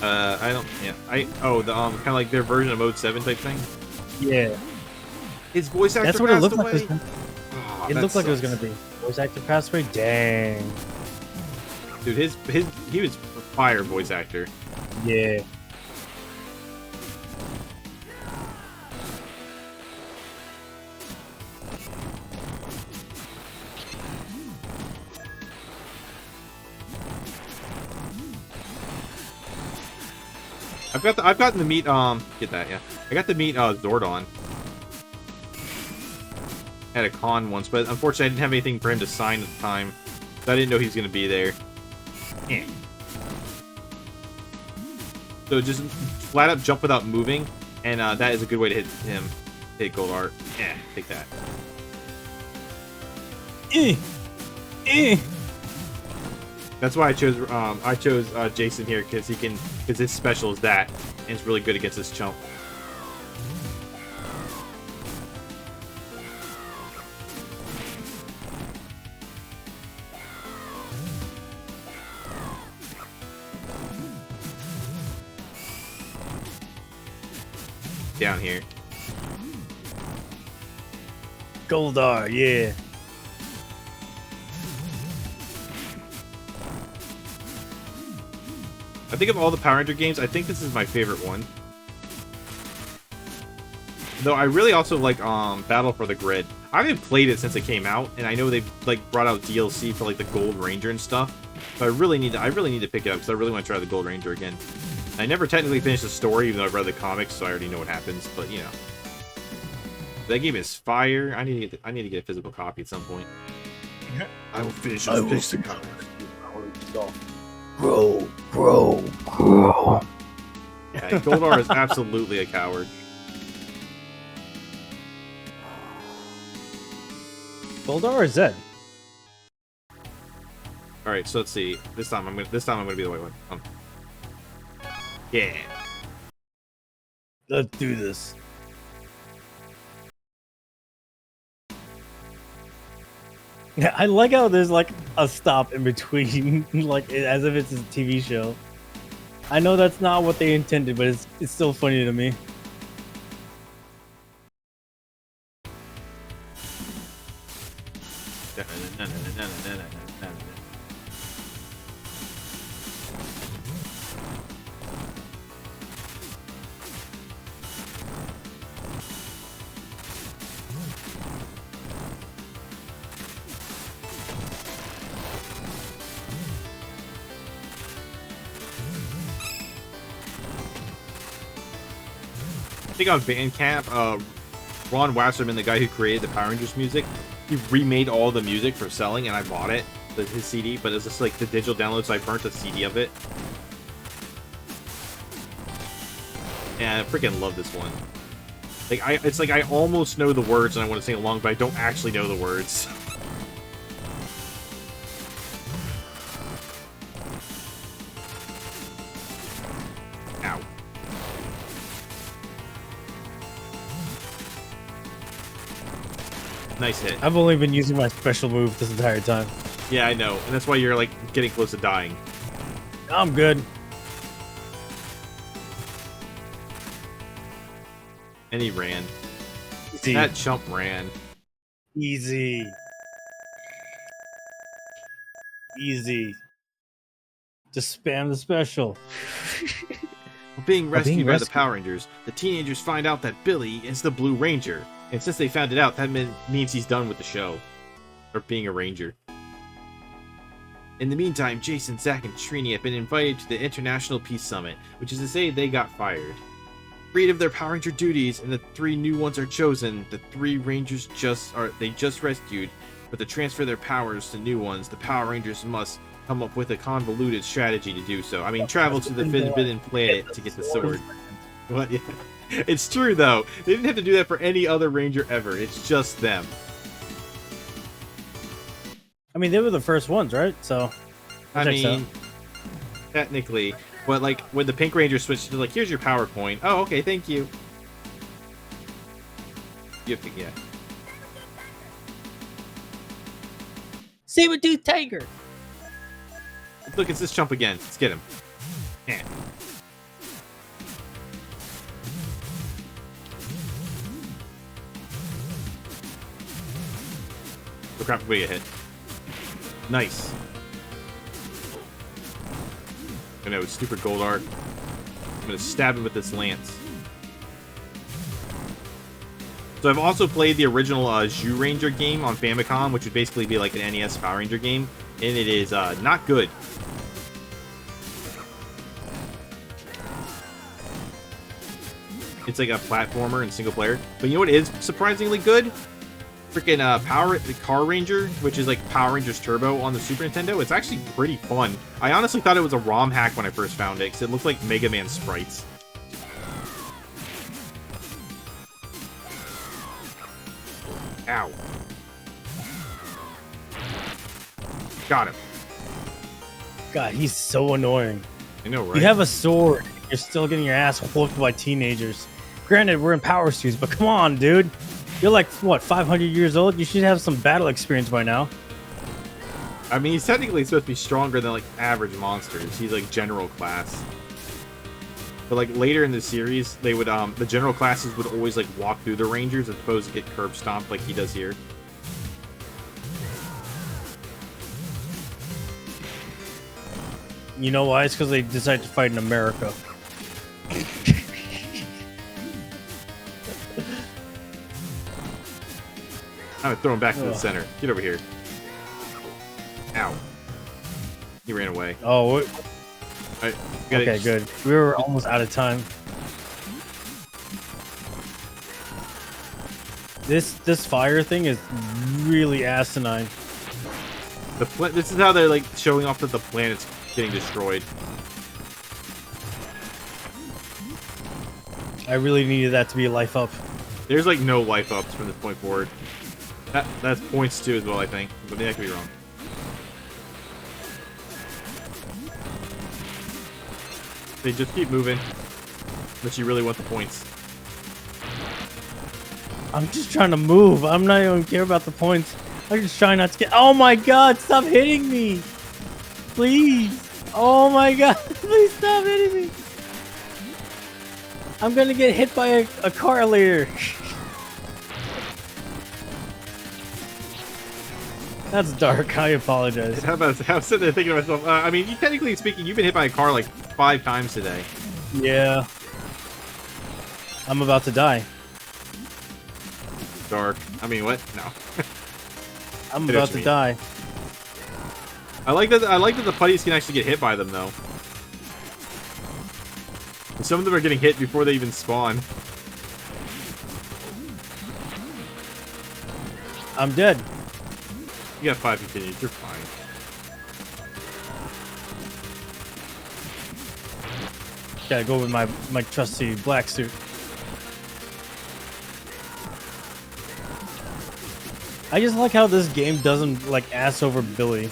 I don't. Yeah, the kind of like their version of Mode 7 type thing.
Yeah.
His voice actor
That's what it looked
away?
like. It looked like it was gonna be. Voice actor passed away. Dang.
Dude, he was a fire voice actor.
Yeah.
I've gotten to meet get that, yeah. I got to meet Zordon at a con once, but unfortunately I didn't have anything for him to sign at the time. So I didn't know he was gonna be there. Eh. So just flat up jump without moving, and that is a good way to hit him. Hit gold art. Yeah, take that. That's why I chose Jason here, because his special is that, and it's really good against this chump. Down here.
Goldar, yeah.
I think of all the Power Ranger games, I think this is my favorite one. Though I really also like Battle for the Grid. I haven't played it since it came out, and I know they've like brought out DLC for like the Gold Ranger and stuff. But I really need to pick it up because I really want to try the Gold Ranger again. I never technically finished the story, even though I've read the comics, so I already know what happens. But you know. That game is fire. I need to get a physical copy at some point. I will finish this Pixel-gon.
Grow.
Yeah, Goldar is absolutely a coward.
Goldar or Zedd?
All right, so let's see. This time I'm gonna be the white one. Yeah.
Let's do this. Yeah, I like how there's like a stop in between, like as if it's a TV show. I know that's not what they intended, but it's still funny to me.
I think on Bandcamp, Ron Wasserman, the guy who created the Power Rangers music, he remade all the music for selling, and I bought it, his CD, but it's just like the digital download, so I burnt a CD of it. And I freaking love this one. Like it's like I almost know the words and I want to sing along, but I don't actually know the words. Ow. Nice hit.
I've only been using my special move this entire time.
Yeah, I know, and that's why you're like getting close to dying.
I'm good.
And he ran.
Easy.
That chump ran.
Easy. Just spam the special.
Being rescued by the Power Rangers, the teenagers find out that Billy is the Blue Ranger. And since they found it out, that means he's done with the show. Or being a ranger. In the meantime, Jason, Zach, and Trini have been invited to the International Peace Summit, which is to say they got fired. Freed of their Power Ranger duties, and the 3 new ones are chosen. The 3 Rangers just rescued, but to transfer their powers to new ones, the Power Rangers must come up with a convoluted strategy to do so. I mean, travel to the Forbidden Planet to get the sword. What? Yeah. It's true, though. They didn't have to do that for any other Ranger ever. It's just them.
I mean, they were the first ones, right? So,
I mean, technically. But, like, when the Pink Ranger switched to, like, here's your PowerPoint. Oh, okay, thank you. You have to, yeah.
Saber-tooth tiger.
Look, it's this chump again. Let's get him. Yeah. Oh crap, we get hit. Nice. I know, stupid Goldar. I'm gonna stab him with this lance. So I've also played the original Zhu Ranger game on Famicom, which would basically be like an NES Power Ranger game, and it is not good. It's like a platformer and single player. But you know what is surprisingly good? Freaking Car Ranger, which is like Power Rangers Turbo on the Super Nintendo. It's actually pretty fun. I honestly thought it was a ROM hack when I first found it, because it looked like Mega Man sprites. Ow. Got him.
God, he's so annoying.
I know, right?
You have a sword. You're still getting your ass whooped by teenagers. Granted, we're in power suits, but come on, dude. You're like, what, 500 years old? You should have some battle experience by now.
I mean, he's technically supposed to be stronger than, like, average monsters. He's, like, general class. But, like, later in the series, they would, the general classes would always, like, walk through the Rangers as opposed to get curb stomped like he does here.
You know why? It's because they decided to fight in America.
I'm gonna throw him back to the center. Get over here. Ow. He ran away.
Oh,
Right,
okay, good. We were almost out of time. This fire thing is really asinine.
This is how they're like showing off that the planet's getting destroyed.
I really needed that to be a life up.
There's like no life ups from this point forward. That's points too as well, I think. But maybe I could be wrong. They just keep moving. Unless you really want the points.
I'm just trying to move. I'm not even care about the points. I'm just trying not to get. Oh my god! Stop hitting me, please. Oh my god! Please stop hitting me. I'm gonna get hit by a car later. That's dark. I apologize.
How about I'm sitting there thinking to myself? I mean, technically speaking, you've been hit by a car like 5 times today.
Yeah. I'm about to die.
Dark. I mean, what? No.
I'm about to die.
I like that the putties can actually get hit by them though. And some of them are getting hit before they even spawn.
I'm dead.
You got 5 continues. You're fine.
Gotta go with my trusty black suit. I just like how this game doesn't like ass over Billy.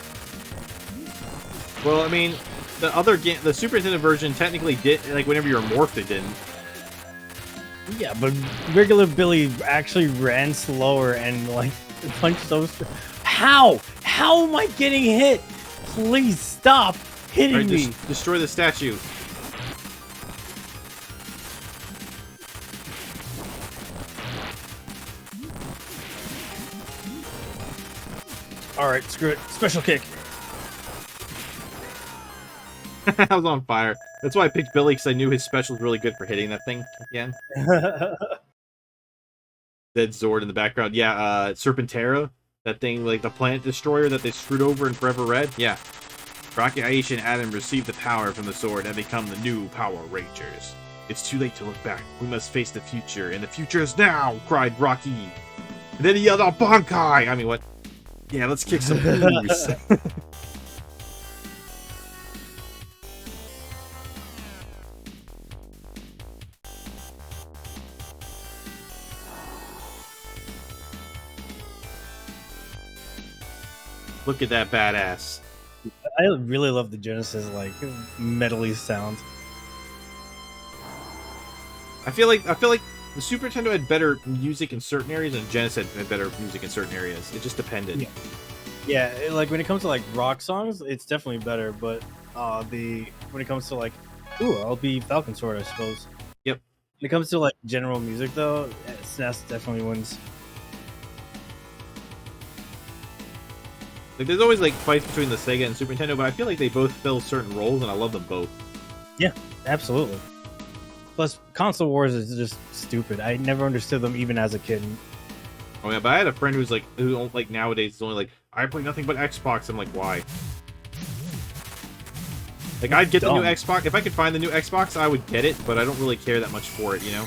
Well, I mean, the other game, the Super Nintendo version, technically did like whenever you were morphed, it didn't.
Yeah, but regular Billy actually ran slower and like punched so. How? How am I getting hit? Please stop hitting me.
Destroy the statue.
Alright, screw it. Special kick.
I was on fire. That's why I picked Billy, because I knew his special was really good for hitting that thing again. Dead Zord in the background. Yeah, Serpentera. That thing, like the planet destroyer that they screwed over in Forever Red. Yeah. Rocky, Aisha, and Adam received the power from the sword and become the new Power Rangers. It's too late to look back. We must face the future, and the future is now! Cried Rocky. And then he yelled out, Bankai! I mean, what? Yeah, let's kick some booze. Look at that badass.
I really love the Genesis like metally sound.
I feel like the Super Nintendo had better music in certain areas and Genesis had better music in certain areas. It just depended.
Yeah, like when it comes to like rock songs, it's definitely better, but when it comes to like I'll be Falcon Sword, I suppose.
Yep.
When it comes to like general music though, SNES definitely wins.
Like, there's always like fights between the Sega and Super Nintendo, but I feel like they both fill certain roles, and I love them both.
Yeah, absolutely. Plus, console wars is just stupid. I never understood them even as a kid.
Oh yeah, but I had a friend who like nowadays is only like, I play nothing but Xbox. I'm like, why? Like, I'd get the new Xbox if I could find the new Xbox. I would get it, but I don't really care that much for it, you know.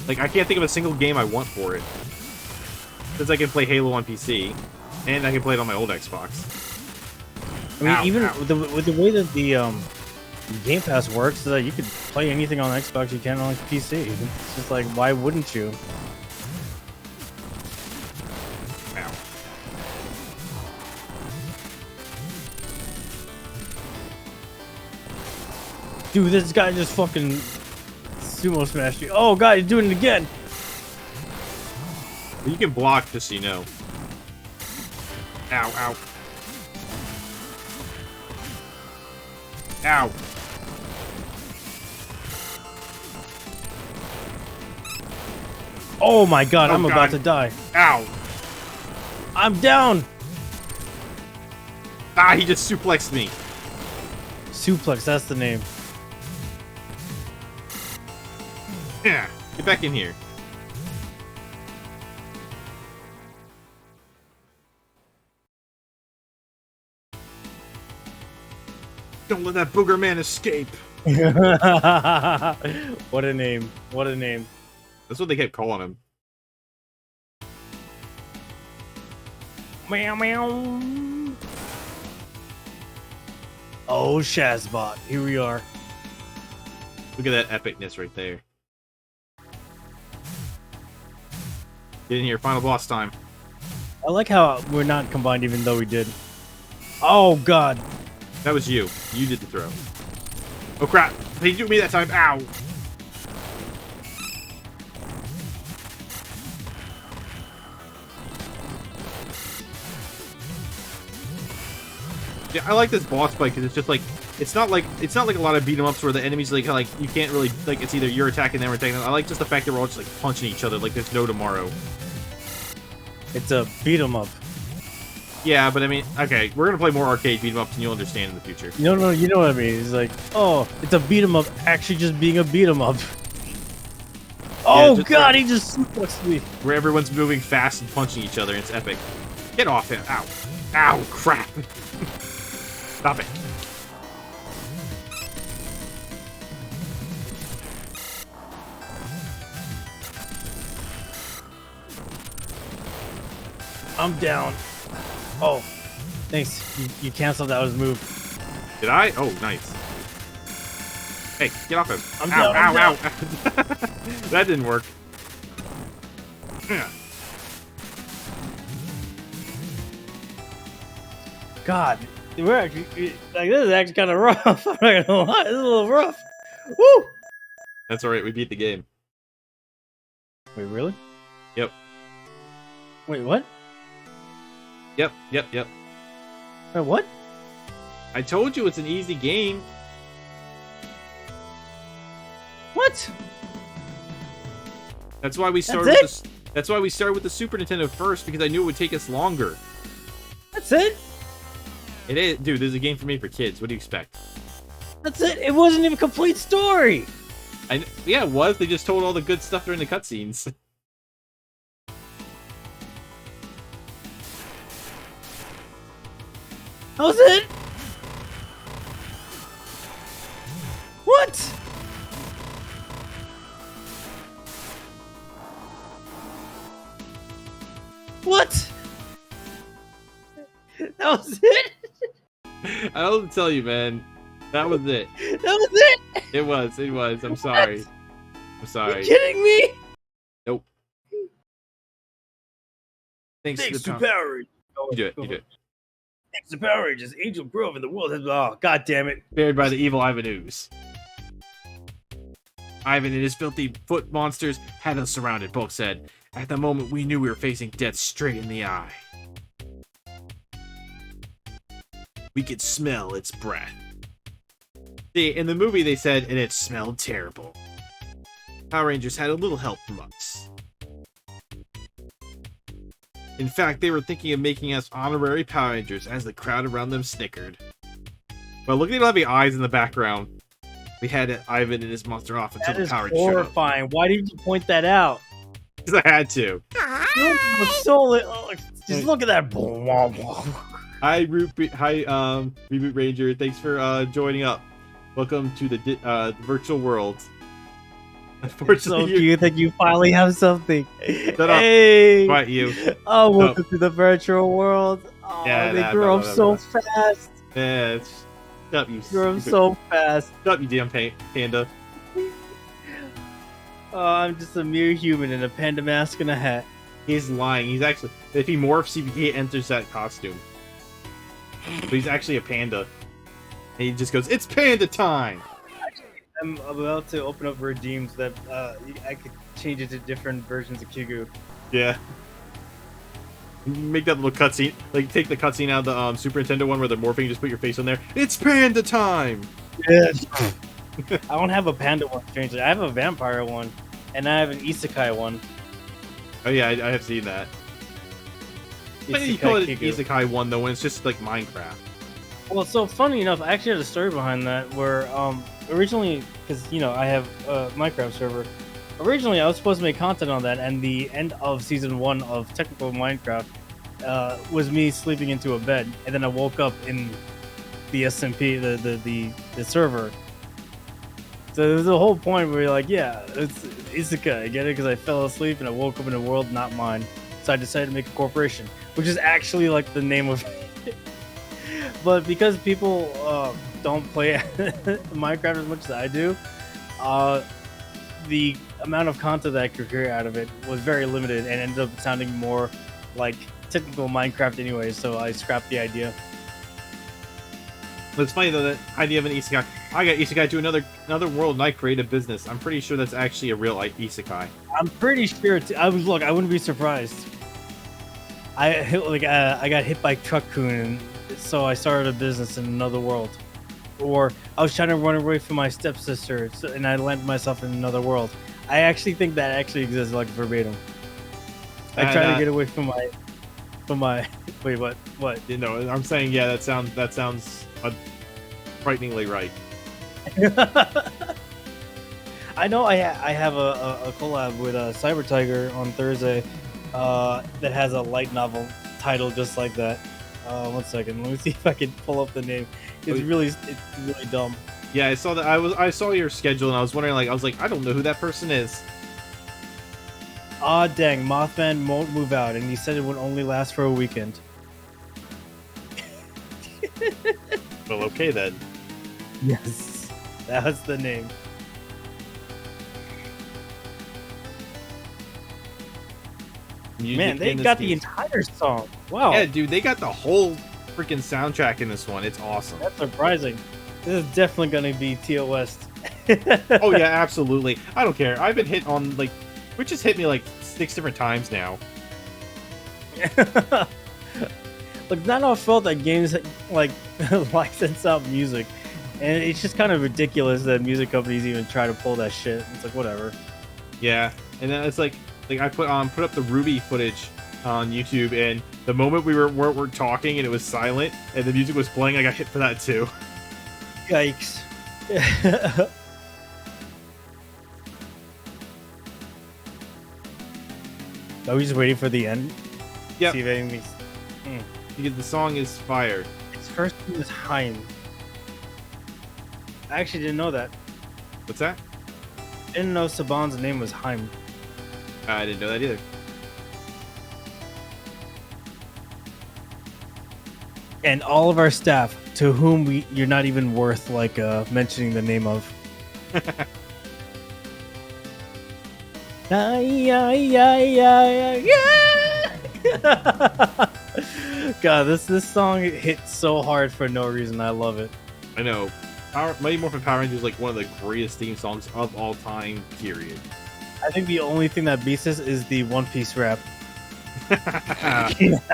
Like, I can't think of a single game I want for it, since I can play Halo on PC. And I can play it on my old Xbox.
I mean, with the way that the Game Pass works, you could play anything on Xbox you can on PC. It's just like, why wouldn't you?
Ow.
Dude, this guy just fucking sumo smashed you. Oh god, he's doing it again!
You can block, just so you know. Ow, ow. Ow.
Oh my god, I'm about to die.
Ow.
I'm down!
Ah, he just suplexed me.
Suplex, that's the name.
Yeah, get back in here. Don't let that booger man escape.
What a name. What a name.
That's what they kept calling him.
Meow meow. Oh, Shazbot, here we are.
Look at that epicness right there. Get in here, final boss time.
I like how we're not combined, even though we did. Oh God.
That was you. You did the throw. Oh crap! They do me that time. Ow! Yeah, I like this boss fight because it's just like it's not like a lot of beat 'em ups where the enemies like you can't really like it's either you're attacking them or attacking them. I like just the fact that we're all just like punching each other like there's no tomorrow.
It's a beat 'em up.
Yeah, but I mean, okay, we're gonna play more arcade beat 'em ups and you'll understand in the future.
No, you know what I mean. It's like, oh, it's a beat 'em up, actually just being a beat 'em up. Oh
just
God, he just suplexed me.
Where everyone's moving fast and punching each other, and it's epic. Get off him! Ow! Ow! Crap! Stop it!
I'm down. Oh, thanks. You canceled that was move.
Did I? Oh, nice. Hey, get off him!
I'm
ow!
down,
Ow!
I'm
Ow! That didn't work.
God, we're actually like this is actually kind of rough. I'm not gonna lie, this is a little rough. Woo!
That's alright, we beat the game.
Wait, really?
Yep.
Wait, what?
Yep.
Wait, what?
I told you it's an easy game.
What?
That's why we started with that's why we started with the Super Nintendo first, because I knew it would take us longer.
That's it?
It is, dude, this is a game for me for kids. What do you expect?
That's it? It wasn't even a complete story.
Yeah, it was. They just told all the good stuff during the cutscenes.
That was it? What? What? That was it?
I don't tell you, man. That was it.
That was it?
It was. I'm sorry.
What?
I'm sorry.
Are you kidding me?
Nope. Thanks
to Power Rangers.
You do it.
Thanks to Power Rangers, Angel Grove in the world has... Oh, God damn it.
Spared by the evil Ivan Ooze. Ivan and his filthy foot monsters had us surrounded, both said. At the moment, we knew we were facing death straight in the eye. We could smell its breath. See, in the movie they said, and it smelled terrible. Power Rangers had a little help from us. In fact, they were thinking of making us honorary Power Rangers as the crowd around them snickered. But look at the lovely eyes in the background. We had Ivan and his monster off until the Power Rangers showed up.
Horrifying. Why did you point that out?
Because I had to.
Just look at that.
Hi, Reboot Ranger. Thanks for joining up. Welcome to the virtual world.
So cute that you finally have something.
Shut up.
Hey,
Quiet you.
Oh, welcome to the virtual world. Oh,
Yeah,
they grew up so fast.
Yeah, shut up, you.
Grew up so fast.
Shut up, you damn panda.
Oh, I'm just a mere human in a panda mask and a hat.
He's lying. He's actually, if he morphs, he enters that costume. But he's actually a panda. And he just goes, "It's panda time!"
I'm about to open up redeems that I could change it to different versions of Kigu.
Yeah. You make that little cutscene, like take the cutscene out of the Super Nintendo one where they're morphing, just put your face on there. It's panda time!
Yes. I don't have a panda one, strangely. I have a vampire one, and I have an isekai one.
Oh yeah, I have seen that. But you call it an isekai one though when it's just like Minecraft.
Well, so funny enough, I actually had a story behind that where originally, because you know I have a Minecraft server. Originally, I was supposed to make content on that, and the end of season 1 of Technical Minecraft was me sleeping into a bed, and then I woke up in the SMP, the server. So there's a whole point where you're like, yeah, it's isekai. I get it because I fell asleep and I woke up in a world not mine. so I decided to make a corporation, which is actually like the name of it. But because people don't play Minecraft as much as I do, the amount of content that I could create out of it was very limited and ended up sounding more like typical Minecraft anyway, so I scrapped the idea.
But it's funny though, that idea of an isekai. I got isekai to another world and I create a business. I'm pretty sure that's actually a real isekai.
I'm pretty sure. I wouldn't be surprised. I got hit by Truck-kun, so I started a business in another world. Or I was trying to run away from my stepsister, and I landed myself in another world. I actually think that actually exists, like verbatim. I tried to get away from my. Wait, what? What?
You know, I'm saying, yeah, that sounds frighteningly right.
I know I have a collab with Cyber Tiger on Thursday that has a light novel title just like that. 1 second, let me see if I can pull up the name. It's really dumb.
Yeah, I saw that. I saw your schedule and I was wondering, I don't know who that person is.
Ah, dang, Mothman won't move out, and he said it would only last for a weekend.
Well, okay then.
Yes, that's the name. Man, they got the entire song. Wow.
Yeah, dude, they got the whole freaking soundtrack in this one. It's awesome.
That's surprising. This is definitely going to be TOS.
Oh, yeah, absolutely. I don't care. I've been hit on, Twitch has hit me 6 different times now.
Look, not all fault that games, license out music. And it's just kind of ridiculous that music companies even try to pull that shit. It's like, whatever.
Yeah, and then it's like I put up the Ruby footage on YouTube, and the moment we were talking and it was silent and the music was playing, I got hit for that too.
Yikes. Are we just waiting for the end?
Yep.
See if anything's...
Because the song is fire.
Its first name is Heim. I actually didn't know that.
What's that?
I didn't know Saban's name was Heim.
I didn't know that either.
And all of our staff, to whom you're not even worth mentioning the name of. God, this song hits so hard for no reason. I love it.
I know. Mighty Morphin Power Rangers is one of the greatest theme songs of all time, period.
I think the only thing that beats this is the One Piece rap. But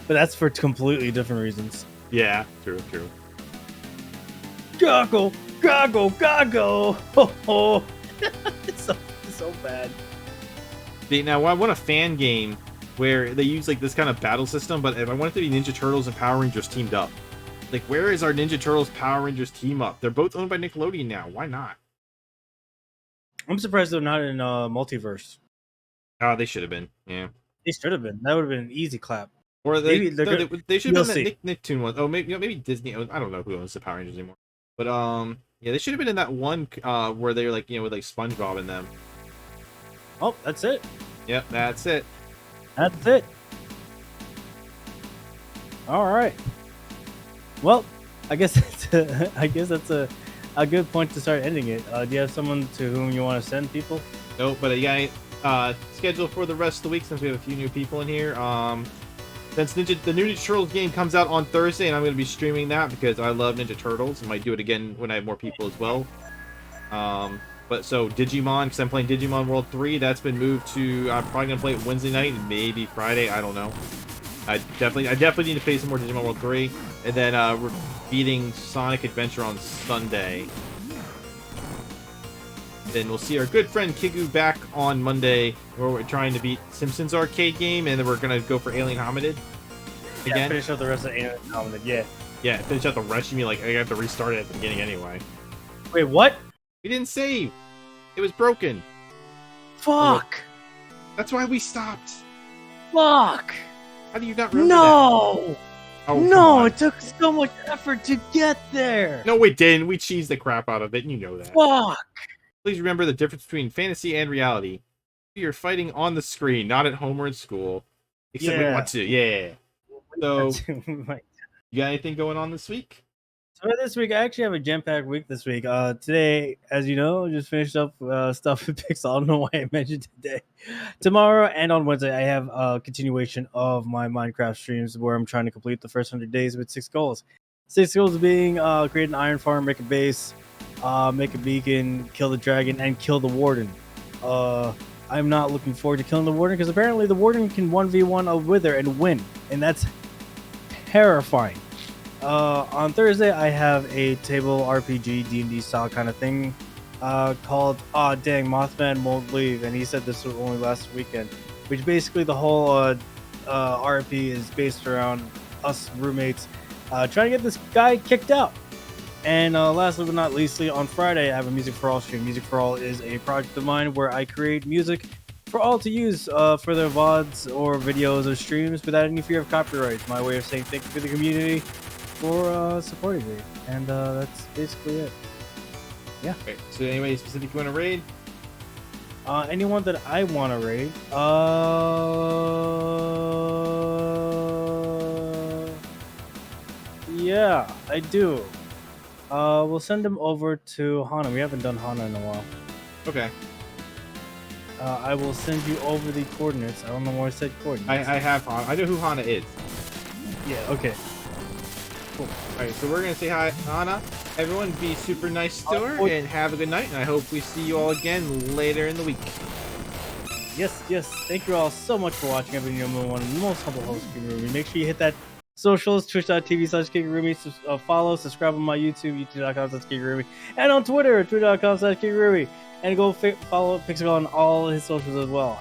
that's for completely different reasons.
Yeah, true.
Goggle, goggle, goggle. Ho, ho. It's so bad.
Now, I want a fan game where they use this kind of battle system, but if I want it to be Ninja Turtles and Power Rangers teamed up. Where is our Ninja Turtles Power Rangers team up? They're both owned by Nickelodeon now. Why not?
I'm surprised they're not in Multiverse.
Oh, they should have been. Yeah.
They should have been. That would have been an easy clap.
Or they should have been
that
Nicktoon one. Oh, maybe Disney. I don't know who owns the Power Rangers anymore. But yeah, they should have been in that one where they're with SpongeBob in them.
Oh, that's it.
Yep, that's it.
That's it. All right. Well, I guess that's a good point to start ending it. Do you have someone to whom you want to send people?
Nope, but yeah, schedule for the rest of the week since we have a few new people in here. Since the new Ninja Turtles game comes out on Thursday, and I'm going to be streaming that because I love Ninja Turtles. I might do it again when I have more people as well. But so Digimon, because I'm playing Digimon World 3, that's been moved to. I'm probably going to play it Wednesday night and maybe Friday. I don't know. I definitely need to play some more Digimon World 3, and then we're beating Sonic Adventure on Sunday. Then we'll see our good friend Kigu back on Monday, where we're trying to beat Simpsons arcade game, and then we're gonna go for Alien Hominid again.
Yeah, finish up the rest of Alien Hominid.
Yeah, finish out the rest. You mean I have to restart it at the beginning anyway?
Wait, what?
We didn't save. It was broken.
Fuck.
That's why we stopped.
Fuck.
How do you not remember
that?
Oh,
no! It took so much effort to get there.
No, we didn't. We cheesed the crap out of it, and you know that.
Fuck.
Please remember the difference between fantasy and reality. you're fighting on the screen, not at home or in school. Except we want to, yeah. So, you got anything going on this week?
So this week, I actually have a jam-packed week this week. Today, as you know, just finished up stuff with Pixel. I don't know why I mentioned today. Tomorrow and on Wednesday, I have a continuation of my Minecraft streams where I'm trying to complete the first 100 days with 6 goals. 6 goals being create an iron farm, make a base, make a beacon, kill the dragon, and kill the warden. I'm not looking forward to killing the warden because apparently the warden can 1v1 a wither and win, and that's terrifying. On Thursday, I have a table RPG D&D style kind of thing called Aw Dang, Mothman Won't Leave, and he said this was only last weekend, which basically the whole RP is based around us roommates trying to get this guy kicked out. And lastly but not leastly, on Friday, I have a Music for All stream. Music for All is a project of mine where I create music for all to use for their VODs or videos or streams without any fear of copyright. My way of saying thank you for the community for supporting me, and that's basically it. Yeah.
Okay, so anybody specific you want to raid?
Anyone that I want to raid? Yeah, I do. We'll send them over to Hana. We haven't done Hana in a while.
Okay.
I will send you over the coordinates. I don't know why I said coordinates.
I have Hana. I know who Hana is.
Yeah. Okay.
Cool. Alright, so we're gonna say hi, Hana. Everyone be super nice to her and have a good night, and I hope we see you all again later in the week.
Yes. Thank you all so much for watching. I've been your one of the most humble hosts, KiguRoomie. Make sure you hit that socials, twitch.tv/KiguRoomie. Follow, subscribe on my YouTube, youtube.com/KiguRoomie, and on Twitter, twitter.com/KiguRoomie. And go follow Pixel-gon on all his socials as well.